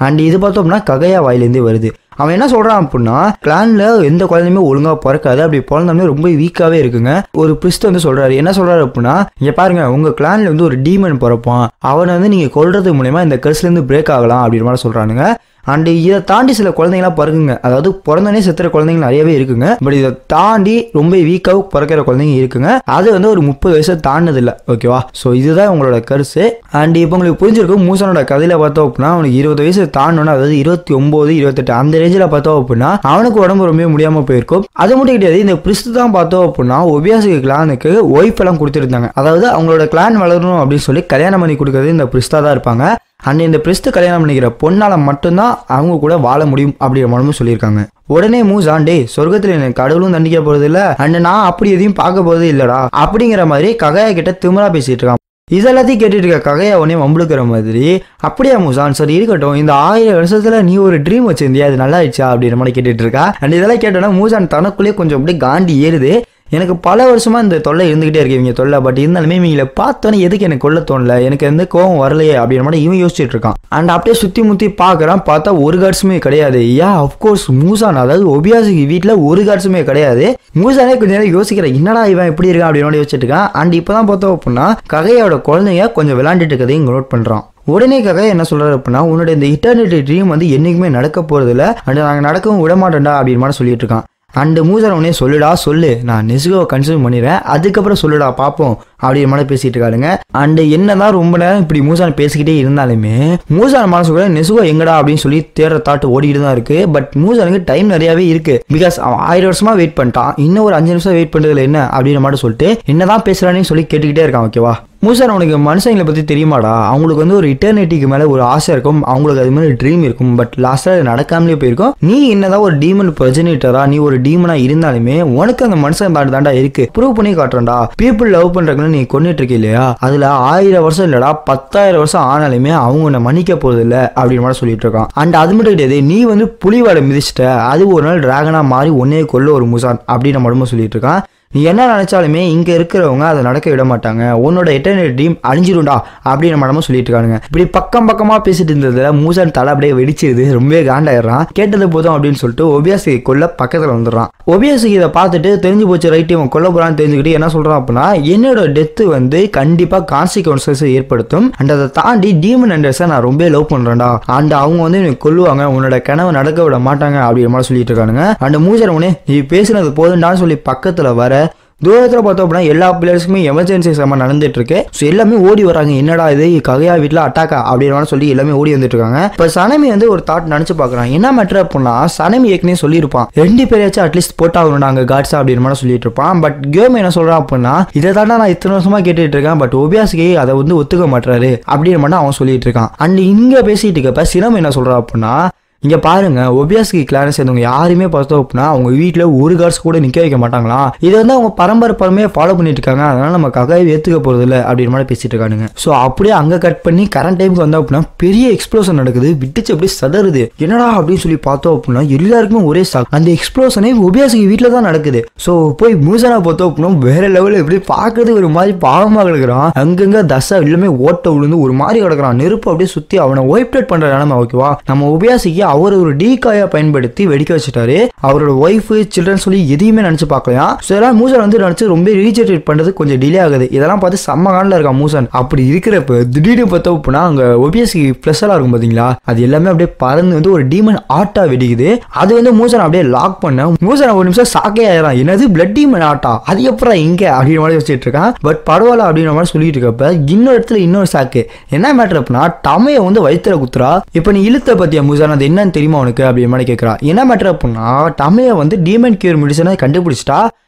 [SPEAKER 1] அண்ட் இது பார்த்தோம் அப்படின்னா ககையா வாயிலேருந்தே வருது. அவன் என்ன சொல்கிறான் அப்படின்னா கிளான்ல எந்த குழந்தையுமே ஒழுங்காக பிறக்காது, அப்படி பிறந்தோம்னே ரொம்ப வீக்காகவே இருக்குங்க. ஒரு பிரிஸ்ட் வந்து சொல்கிறாரு, என்ன சொல்கிறாரு அப்படின்னா இங்கே பாருங்க உங்கள் கிளான்ல வந்து ஒரு டீமன் பிறப்பான், அவனை வந்து நீங்கள் கொல்றது மூலயமா இந்த கர்ஸ்லேருந்து பிரேக் ஆகலாம் அப்படின்ற மாதிரி சொல்கிறானுங்க. அண்ட் இதை தாண்டி சில குழந்தைங்களாம் பிறகுங்க, அதாவது பிறந்தோடனே செத்துற குழந்தைங்க நிறையவே இருக்குங்க. பட் இதை தாண்டி ரொம்ப வீக்காக பிறக்கிற குழந்தைங்க இருக்குங்க, அது வந்து ஒரு 30 வயசை தாண்டதில்லை ஓகேவா. ஸோ இதுதான் உங்களோட கருசு. அண்ட் இப்போ உங்களுக்கு புரிஞ்சிருக்கும் மூசனோட கதையில பார்த்தோம் அப்படின்னா அவனுக்கு 20 வயசு தாண்டணும், அதாவது 29 28 அந்த ரேஞ்சில் பார்த்தோம் அப்படின்னா அவனுக்கு உடம்பு ரொம்ப முடியாமல் போயிருக்கும். அது மட்டும் கிடையாது, இந்த பிரிஸ்ட் தான் பார்த்தோம் அப்படின்னா ஒபியாசி கிளானுக்கு ஒய்ஃப் எல்லாம் கொடுத்துருந்தாங்க, அதாவது அவங்களோட கிளான் வளரணும் அப்படின்னு சொல்லி கல்யாணம் பண்ணி கொடுக்கறது இந்த பிரிஸ்டா தான் இருப்பாங்க. அண்ட் இந்த பிரிஸ்ட் கல்யாணம் பண்ணிக்கிற பொண்ணால மட்டும்தான் அவங்க கூட வாழ முடியும் அப்படிங்கிற மாதிரி சொல்லியிருக்காங்க. உடனே மூசான் டே சொர்க்கத்தில் எனக்கு கடவுளும் தண்டிக்க போறது இல்லை, அண்ட் நான் அப்படி எதையும் பார்க்க போறது இல்லடா அப்படிங்கிற மாதிரி ககையா கிட்ட திமிரா பேசிட்டு இருக்கான். இதெல்லாத்தையும் கேட்டுட்டு இருக்க ககையா உடனே வம்புழுக்கிற மாதிரி அப்படியா மூசான் சரி இருக்கட்டும், இந்த 1000 வருஷத்துல நீ ஒரு ட்ரீம் வச்சிருந்தியா அது நல்லா ஆயிடுச்சா அப்படின்ற மாதிரி கேட்டுட்டு இருக்கா. அண்ட் இதெல்லாம் கேட்டோன்னா மூசான் தனக்குள்ளேயே கொஞ்சம் அப்படியே காண்டி ஏறுது. எனக்கு பல வருஷமா இந்த தொல்லை இருந்துகிட்டே இருக்கு இவங்க தொல்லை, பட் இருந்தாலுமே இவங்களை பார்த்தோன்னே எதுக்கு எனக்கு கொல்ல தோணல, எனக்கு எந்த கோவம் வரலையே அப்படின்ற மாதிரி இவன் யோசிச்சுட்டு இருக்கான். அண்ட் அப்படியே சுற்றி முற்றி பார்க்குறான், பார்த்தா ஒரு கார்ட்ஸுமே கிடையாது. அஃப்கோர்ஸ் மூசான், அதாவது ஒபியாசிக்கு வீட்டில் ஒரு கார்ட்ஸுமே கிடையாது. மூசானே கொஞ்சம் நேரம் யோசிக்கிறேன் என்னடா இவன் எப்படி இருக்கான் அப்படின்னு யோசிச்சுட்டு இருக்கான். அண்ட் இப்போ தான் பார்த்தோம் அப்படின்னா ககையோட குழந்தைங்க கொஞ்சம் விளையாண்டுட்டு இருக்கதையும் இங்கே நோட் பண்ணுறான். உடனே ககை என்ன சொல்றாரு அப்படின்னா உன்னோட இந்த இட்டர்னிட்டி ட்ரீம் வந்து என்னைக்குமே நடக்க போறது இல்லை, அண்ட் நாங்கள் நடக்கவும் விட மாட்டோம்டா அப்படின்னு மாதிரி சொல்லிட்டு இருக்கான். அண்டு மூசான் உடனே சொல்லுடா சொல்லு, நான் நெசுகோவை கன்சியூம் பண்ணிடுறேன், அதுக்கப்புறம் சொல்லுடா பார்ப்போம் அப்படின்ற மாதிரி பேசிட்டு இருக்காருங்க. அண்டு என்னதான் ரொம்ப நேரம் இப்படி மூசான் பேசிக்கிட்டே இருந்தாலுமே மூசான் மனசு கூட நெசுகோ எங்கடா அப்படின்னு சொல்லி தேடுற தாட்டு ஓடிட்டு தான் இருக்கு. பட் மூசானுக்கு டைம் நிறையாவே இருக்கு, பிகாஸ் அவன் 1000 வருஷமா வெயிட் பண்ணிட்டான், இன்னும் ஒரு 5 நிமிஷம் வெயிட் பண்ணுறதுல என்ன அப்படின்ற மாதிரி சொல்லிட்டு என்னதான் பேசுறான்னு சொல்லி கேட்டுக்கிட்டே இருக்கான் ஓகேவா. மூசான் உனக்கு மனுஷங்களை பற்றி தெரியுமாடா, அவங்களுக்கு வந்து ஒரு இட்டர்னிட்டிக்கு மேலே ஒரு ஆசை இருக்கும், அவங்களுக்கு அது மாதிரி ட்ரீம் இருக்கும், பட் லாஸ்ட்டாக அது நடக்காமலே போயிருக்கும். நீ என்னதான் ஒரு டீமன் ப்ரொஜெனிட்டரா நீ ஒரு டீமனா இருந்தாலுமே உனக்கு அந்த மனுஷன் தாண்டா இருக்கு, ப்ரூவ் பண்ணி காட்டுறா. பீப்புள் லவ் பண்றதுன்னு நீ கொண்டுட்டு இருக்க இல்லையா, அதுல 1000 வருஷம் இல்லடா 10,000 வருஷம் ஆனாலுமே அவங்க உன்னை மன்னிக்க போறது இல்லை அப்படின்னு மாதிரி சொல்லிட்டு இருக்கான். அண்ட் அது மட்டும் கிடையாது, நீ வந்து புலிவாடை மிதிச்சிட்ட, அது ஒரு நாள் டிராகனா மாறி ஒன்னே கொல்ல ஒரு மூசான் அப்படின்னு மட்டும் சொல்லிட்டு இருக்கான். நீ என்ன நினைச்சாலுமே இங்க இருக்கிறவங்க அதை நடக்க விட மாட்டாங்க, உன்னோட எட்டர்னிட்டி ட்ரீம் அழிஞ்சிடும்டா அப்படின்னு மனமா சொல்லிட்டு இருக்காங்க. இப்படி பக்கம் பக்கமா பேசிட்டு இருந்ததுல மூசான் தலை அப்படியே வெடிச்சிருது, ரொம்பவே காண்டாயிடுறான். கேட்டது போதும் அப்படின்னு சொல்லிட்டு ஒபியாசி கொல்ல பக்கத்துல வந்துடுறான். ஒபியாசி இதை பார்த்துட்டு தெரிஞ்சு போச்சு ரைட்டு இவன் கொல்ல போறான்னு தெரிஞ்சுக்கிட்டு என்ன சொல்றான் அப்படின்னா என்னோட டெத்து வந்து கண்டிப்பா கான்சிக்வன்சஸ் ஏற்படுத்தும், அண்ட் அதை தாண்டி டீமன் ஹண்டர்ஸை நான் ரொம்ப லவ் பண்றேன்டா, அண்ட் அவங்க வந்து எனக்கு கொல்லுவாங்க, உன்னோட கனவை நடக்க விட மாட்டாங்க அப்படிங்கிற மாதிரி சொல்லிட்டு இருக்கானுங்க. அண்ட் மூசான் உடனே நீ பேசுனது போதுண்டான்னு சொல்லி பக்கத்துல வர தூரத்தில் பார்த்தோம் அப்படின்னா எல்லா பிளேயர்ஸுக்குமே எமர்ஜென்சி செம்ம நடந்துட்டு இருக்கு. ஸோ எல்லாமே ஓடி வராங்க, என்னடா இது ககையா வீட்டில் அட்டாக்கா அப்படின்னு சொல்லி எல்லாமே ஓடி வந்துட்டு இருக்காங்க. இப்போ சனமி வந்து ஒரு தாட் நினைச்சு பார்க்குறான், என்ன மேட்டர் அப்படின்னா சனமி ஏற்கனவே சொல்லியிருப்பான் 2 பேராச்சும் அட்லீஸ்ட் போட்டாகணும் நாங்கள் காட்ஸா அப்படின்னு மாதிரி சொல்லிட்டு இருப்பான். பட் கேம் என்ன சொல்றான் அப்படின்னா இதை தாண்டா நான் இத்தனை வருஷமா கேட்டுட்டு இருக்கேன், பட் ஒபியாசிக்கு அதை வந்து ஒத்துக்க மாட்டாரு அப்படின்னு மட்டும் அவன் சொல்லிட்டு இருக்கான். அண்ட் இங்கே பேசிட்டு இருக்கப்ப சினம் என்ன சொல்றான் அப்படின்னா இங்கே பாருங்க ஒபியாஸ்கி கிளானை சேர்ந்தவங்க யாருமே பார்த்தோம் அப்படின்னா அவங்க வீட்டில் ஒரு கார்ட்ஸ் கூட நிற்க வைக்க மாட்டாங்களா, இதை வந்து அவங்க பரம்பரையாக ஃபாலோ பண்ணிட்டு இருக்காங்க, அதனால நம்ம ககையை ஏற்றுக்க போகிறது இல்லை அப்படின்னு மாதிரி பேசிட்டு இருக்கானுங்க. ஸோ அப்படியே அங்கே கட் பண்ணி கரண்ட் டைமுக்கு வந்தோம் அப்படின்னா பெரிய எக்ஸ்ப்ளோஷன் நடக்குது, விட்டுச்சு அப்படியே சதறுது. என்னடா அப்படின்னு சொல்லி பார்த்தோம் அப்படின்னா எல்லாருக்குமே ஒரே சாக், அந்த எக்ஸ்ப்ளோஷனே ஒபியாஸ்கி வீட்டில் தான் நடக்குது. ஸோ போய் மூசானா பார்த்தோம் அப்படின்னா வேற லெவலில் எப்படி பார்க்கறது ஒரு மாதிரி பாவமாக கிடக்குறான், அங்கங்க தசை எல்லாமே ஓட்ட விழுந்து ஒரு மாதிரி கிடக்குறான், நெருப்பு அப்படியே சுற்றி அவனை ஒய்ப்டேட் பண்ணுற நிலைமை ஓகேவா. நம்ம ஒபியாசிக்கு அவர் ஒரு டீகாயா பயன்படுத்தி வெடிக்க வச்சுட்டாரு. அவரோட ஒய்ஃப் சில்ட்ரன் சொல்லி எதையுமே நினைச்சு பார்க்கலாம். ஸோ இதெல்லாம் மூசன் வந்து நினைச்சு ரொம்ப ரீஜெக்ட் பண்றது கொஞ்சம் டிலே ஆகுது. இதெல்லாம் பார்த்து செம்ம காண்டில் இருக்கா மூசன். அப்படி இருக்கிறப்ப திடீர்னு பார்த்தோம் அப்படின்னா அங்க OBSக்கு ஃபிளஷ் எல்லாம் இருக்கும் பாத்தீங்களா, அது எல்லாமே அப்படியே பறந்து வந்து ஒரு டீமன் ஆட்டா வெடிக்குது. அது வந்து மூசன் அப்படியே லாக் பண்ண மூசன் ஒரு நிமிஷம் சாக்கே ஆயிரம். என்னது பிளட் டீமன் ஆட்டா, அது எப்பறம் இங்க அப்படின்ற மாதிரி வச்சுட்டு இருக்கான். பட் பரவாயில்ல அப்படின்ற மாதிரி சொல்லிட்டு இருக்கப்ப இன்னொரு இடத்துல இன்னொரு சாக்கு. என்ன மேட்டர் அப்படின்னா டமைய வந்து வயிற்றுல குத்துறா. இப்ப நீ இழுத்த பத்தியா மூசன், அது என்னன்னு தெரியுமா உனக்கு அப்படின்ற மாதிரி கேட்கறா. என்ன மேட்டர் அப்படின்னா டமைய வந்து டீமன் கியூர் மெடிசனை கண்டுபிடிச்சிட்டா.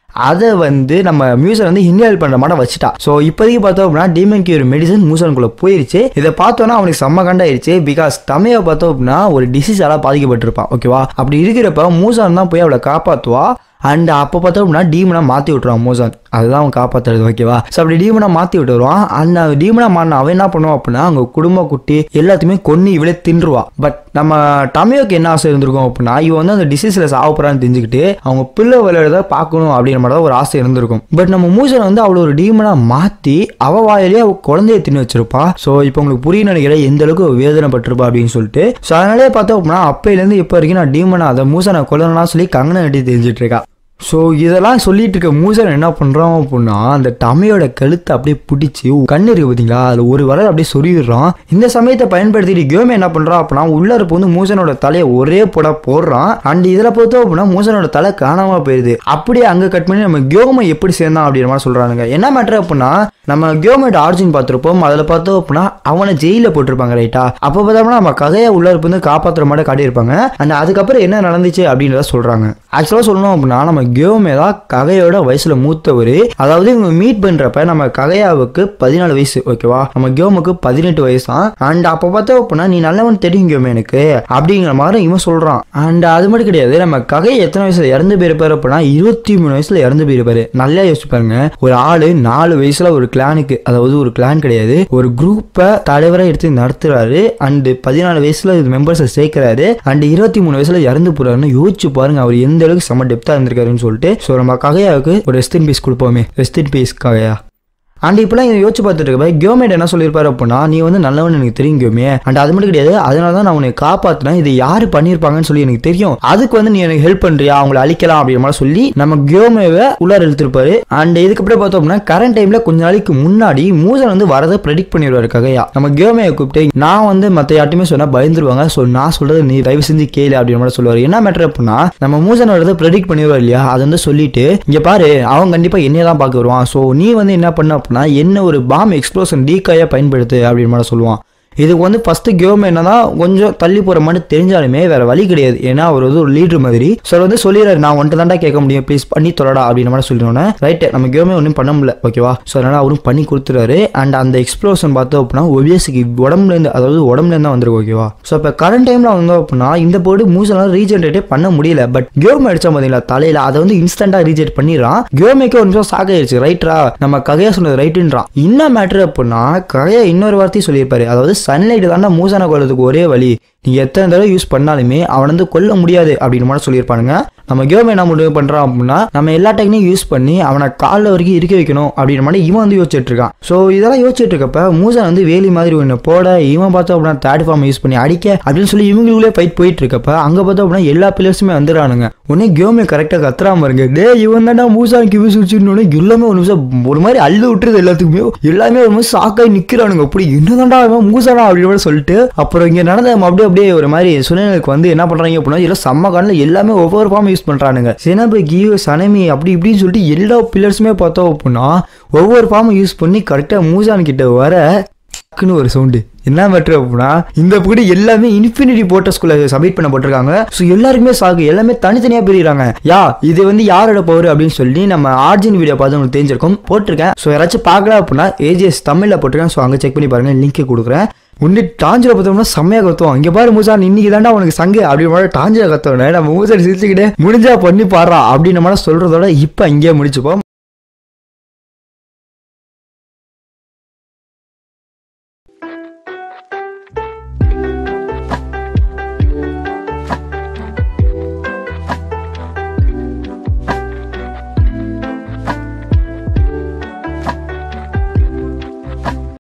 [SPEAKER 1] அதை வந்து நம்ம மியூசன் வந்து இன்ஹேல் பண்ற மாதிரி வச்சுட்டா. ஸோ இப்போதைக்கு பார்த்தோம் அப்படின்னா டீமன் கியூர் மெடிசன் மூசனுக்குள்ள போயிருச்சு. இதை பார்த்தோன்னா அவனுக்கு செம்ம கண்டாயிருச்சு. பிகாஸ் டமையை பார்த்தோம் அப்படின்னா ஒரு டிசீஸால பாதிக்கப்பட்டிருப்பான். ஓகேவா, அப்படி இருக்கிறப்ப மூசன் தான் போய் அவளை காப்பாற்றுவா. அண்ட் அப்போ பார்த்தோம் அப்படின்னா டீமனா மாற்றி விட்டுருவான் மூசன். அதுதான் அவன் காப்பாற்றுறது. ஓகேவா, ஸோ அப்படி டீமனா மாற்றி விட்டுருவான். அந்த டீமனா மாறின அவன் என்ன பண்ணுவான் அப்படின்னா அவங்க குடும்ப குட்டி எல்லாத்தையுமே கொன்று இவளே தின்றுவா. பட் நம்ம டமையோக்கு என்ன ஆசை இருந்திருக்கும் அப்படின்னா இவன் வந்து அந்த டிசீஸில் சாப்பிட்றான்னு தெரிஞ்சுக்கிட்டு அவங்க பிள்ளை விளையாட பார்க்கணும் அப்படின்ற மாதிரி தான் ஒரு ஆசை இருந்திருக்கும். பட் நம்ம மூசன் வந்து அவ்வளோ ஒரு டீமனா மாற்றி அவ வாயிலேயே அவ குழந்தைய தின்னு வச்சிருப்பா. ஸோ இப்போ உங்களுக்கு புரிய நினைக்கிறேன் எந்த அளவுக்கு வேதனைப்பட்டிருப்பா அப்படின்னு சொல்லிட்டு. ஸோ அதனாலே பார்த்தோம் அப்படின்னா அப்பையிலேருந்து இப்போ வரைக்கும் நான் டீமனா அதை மூசனை கொல்லணும்னா சொல்லி கங்கனை கட்டி தெரிஞ்சிட்டு இருக்கா. ஸோ இதெல்லாம் சொல்லிட்டு இருக்க மூசன் என்ன பண்ணுறான் அப்படின்னா அந்த டமையோட கழுத்தை அப்படியே பிடிச்சி கண்ணு இருக்கு பார்த்தீங்களா, அதில் ஒரு வரல் அப்படியே சொருகிடுறான். இந்த சமயத்தை பயன்படுத்திட்டு கியோமே என்ன பண்ணுறான் அப்படின்னா உள்ள இருப்ப வந்து மூசனோட தலையை ஒரே போட போடுறான். அண்ட் இதில் பார்த்தோம் அப்படின்னா மூசனோட தலை காணாம போயிடுது. அப்படியே அங்கே கட் பண்ணி நம்ம கியோமை எப்படி சேர்ந்தான் அப்படின்ற மாதிரி சொல்கிறானுங்க. என்ன மேட்டர் அப்படின்னா நம்ம கியோமேட் ஆர்ஜின் பார்த்துருப்போம். அதில் பார்த்தோம் அப்படின்னா அவனை ஜெயிலில் போட்டிருப்பாங்க ரைட்டா. அப்போ பார்த்தோம்னா நம்ம கதையை உள்ள இருப்பு வந்து காப்பாற்றுற மாதிரி காட்டியிருப்பாங்க. அண்ட் அதுக்கப்புறம் என்ன நடந்துச்சு அப்படின்றத சொல்கிறாங்க. ஆக்சுவலாக சொல்லணும் அப்படின்னா நம்ம கியோமே தான் ககையோட வயசுல மூத்தவர். அதாவது இவங்க மீட் பண்றப்ப நம்ம ககையாவுக்கு 14 வயசு. ஓகேவா, நம்ம கியோமுக்கு 18 வயசு தான். அண்ட் அப்ப பார்த்தா அப்படின்னா நீ நல்லவன் தெரியும் கியோமே எனக்கு அப்படிங்கிற மாதிரி இவன் சொல்றான். அண்ட் அது மட்டும் கிடையாது, நம்ம ககை எத்தனை வயசுல இறந்து போயிருப்பாரு அப்படின்னா 23 வயசுல இறந்து போயிருப்பாரு. நல்லா யோசிச்சு பாருங்க, ஒரு ஆளு 4 வயசுல ஒரு கிளானுக்கு, அதாவது ஒரு கிளான் கிடையாது ஒரு குரூப்பை தலைவரை எடுத்து நடத்துறாரு. அண்ட் 14 வயசுல மெம்பர்ஸை சேர்க்கிறாரு. அண்ட் 23 வயசுல இறந்து போறாருன்னு யோசிச்சு பாருங்க அவர் எந்த அளவுக்கு செம்ம டெப்தா இருந்திருக்காருன்னு சொல்லிட்டு. ஸோ நம்ம ககையாவுக்கு ஒரு ரெஸ்ட் இன் பீஸ் கொடுப்போமே, rest in peace Kakaiya. And இப்பெல்லாம் இதை யோசிச்சு பார்த்துட்டு இருக்க கியோமேட் என்ன சொல்லியிருப்பாரு அப்படின்னா நீ வந்து நல்லவன் எனக்கு தெரியும் கியோமே. அண்ட் அது மட்டும் கிடையாது, அதனால தான் நான் உன்னை காப்பாற்றினேன், இது யாரு பண்ணியிருப்பாங்கன்னு சொல்லி எனக்கு தெரியும், அதுக்கு வந்து நீ எனக்கு ஹெல்ப் பண்றியா, அவங்களை அழிக்கலாம் அப்படின்ற மாதிரி சொல்லி நம்ம கியோமேவை உள்ளார இழுத்திருப்பாரு. அண்ட் இதுக்கப்புறம் பார்த்தோம் அப்படின்னா கரண்ட் டைம்ல கொஞ்ச நாளைக்கு முன்னாடி மூசன் வந்து வரதை ப்ரெடிக்ட் பண்ணிடுவாரு ககையா. நம்ம கியோமேவை கூப்பிட்டு நான் வந்து மற்ற யார்ட்டுமே சொன்னா பயந்துருவாங்க, ஸோ நான் சொல்றது நீ தயவு செஞ்சு கேளு அப்படின்ற மாதிரி சொல்லுவாரு. என்ன மேட்டர் அப்படின்னா நம்ம மூசன் வரதை ப்ரெடிக்ட் பண்ணிடுவார் இல்லையா, அதை வந்து சொல்லிட்டு இங்க பாரு அவன் கண்டிப்பா என்னைய தான் பார்க்க வருவான், ஸோ நீ வந்து என்ன பண்ண என்ன ஒரு பாம் எக்ஸ்ப்ளோஷன் டீகாயா பயன்படுத்து அப்படின்னு மாதிரி சொல்லுவான். இதுக்கு வந்து ஃபர்ஸ்ட் கியோமே என்னதான் கொஞ்சம் தள்ளி போற மாதிரி தெரிஞ்சாலுமே வேற வழி கிடையாது. ஏன்னா அவர் வந்து ஒரு லீடர் மாதிரி. ஸோ வந்து சொல்லிடுறாரு நான் ஒன்ட்டு தாண்டா கேட்க முடியும், ப்ளீஸ் பண்ணி தொலைடா அப்படின்ற மாதிரி சொல்லிடுவோன்னே ரைட் நம்ம கியோமே ஒன்றும் பண்ண முடியல. ஓகேவா, ஸோ அதனால அவரும் பண்ணி கொடுத்துறாரு. அண்ட் அந்த எக்ஸ்ப்ளோஷன் பார்த்தோம் அப்படின்னா OBSக்கு உடம்புலேருந்து, அதாவது உடம்புலேருந்து தான் வந்துருக்கு. ஓகேவா, ஸோ இப்போ கரண்ட் டைம்ல வந்தோம் அப்படின்னா இந்த போர்டு மூசனால ரீஜென்ரேட்டே பண்ண முடியல. பட் கியோமே அடிச்சா பார்த்தீங்களா தலையில, அதை வந்து இன்ஸ்டன்டா ரீஜென்ரேட் பண்ணிடுறான். கியோமேக்கு ஒரு நிமிஷம் சாக ஆயிடுச்சு. ரைட்ரா நம்ம ககையா சொன்னது ரைட்டுன்றான். என்ன மேட்டர் அப்படின்னா ககையா இன்னொரு வார்த்தையும் சொல்லியிருப்பாரு, அதாவது சன்லைட் தாண்டா மூசனை கொல்றதுக்கு ஒரே வழி, நீங்க எத்தனை தடவை யூஸ் பண்ணாலுமே அவன் வந்து கொல்ல முடியாது அப்படின்னு மாதிரி சொல்லியிருப்பானுங்க. நம்ம கியோமே என்ன முடிவு பண்றான் அப்படின்னா நம்ம எல்லா டெக்னிக்கும் யூஸ் பண்ணி அவனை காலில் வரைக்கும் இருக்க வைக்கணும் அப்படின்ற மாதிரி இவன் வந்து யோசிச்சுட்டு இருக்கான். ஸோ இதெல்லாம் யோசிச்சுட்டு இருக்கப்ப மூசன் வந்து வேலி மாதிரி ஒன்று போட இவன் பார்த்தோம் அப்படின்னா தேர்ட் ஃபார்ம் யூஸ் பண்ணி அடிக்க அப்படின்னு சொல்லி இவங்களுக்குள்ளே ஃபைட் போயிட்டு இருக்கப்ப அங்கே பார்த்தோம் அப்படின்னா எல்லா பிளேயர்ஸுமே வந்துடுறானுங்க. உடனே கியோமே கரெக்டாக கத்துறாம இருங்க, டே இவன் தாண்டா மூசானுக்கு யூஸ் வச்சுன்னு எல்லாமே ஒரு நிமிஷம் ஒரு மாதிரி அள்ளு விட்டுருது. எல்லாத்துக்குமே எல்லாமே ஒரு மாதிரி சாக்காய் நிற்கிறானுங்க. அப்படி என்னதாண்டா இவன் மூசானா அப்படின்னு சொல்லிட்டு அப்புறம் இங்கே நடந்த அப்படியே ஒரு மாதிரி சுனேனுக்கு வந்து என்ன பண்றாங்க அப்படின்னா எல்லாம் செம்ம காலில் எல்லாமே ஒவ்வொரு ஃபார்ம் யூஸ் பண்றானுங்க. சினபு கியோ சனமி அப்படி இப்படின்னு சொல்லிட்டு எல்லா பில்லர்ஸுமே பார்த்தோம் அப்படின்னா ஒவ்வொரு ஃபார்மை யூஸ் பண்ணி கரெக்டாக மூசான் கிட்ட வர ஒரு சவுண்டு. என்ன மேட்டர் அப்படின்னா இந்த பகுதி எல்லாமே இன்ஃபினிட்டி போர்ட்டஸ்குள்ள சப்மிட் பண்ண போட்டிருக்காங்க. ஸோ எல்லாருக்குமே சாகு, எல்லாமே தனித்தனியா பிரிகிறாங்க. இது வந்து யாரோட பவர் அப்படின்னு சொல்லி நம்ம ஆர்ஜின் வீடியோ பார்த்து உங்களுக்கு தெரிஞ்சிருக்கும், போட்டிருக்கேன். ஸோ யாராச்சும் பார்க்கல அப்படின்னா AGS தமிழ்ல போட்டிருக்கேன். ஸோ அங்கே செக் பண்ணி பாருங்க, லிங்க் கொடுக்குறேன். உன்னை டாஞ்சில பார்த்தோம்னா செம்மையா கத்துவோம். இங்க பாரு மூசான் இன்னைக்கு தாண்டா உனக்கு சங்கு அப்படின்னு டாஞ்சில கத்தோட நம்ம மூசான் சிரிச்சுக்கிட்டே முடிஞ்சா பண்ணி பாடுறா அப்படின்னு நம்ம சொல்றதோட இப்ப இங்கே முடிச்சுப்போம்.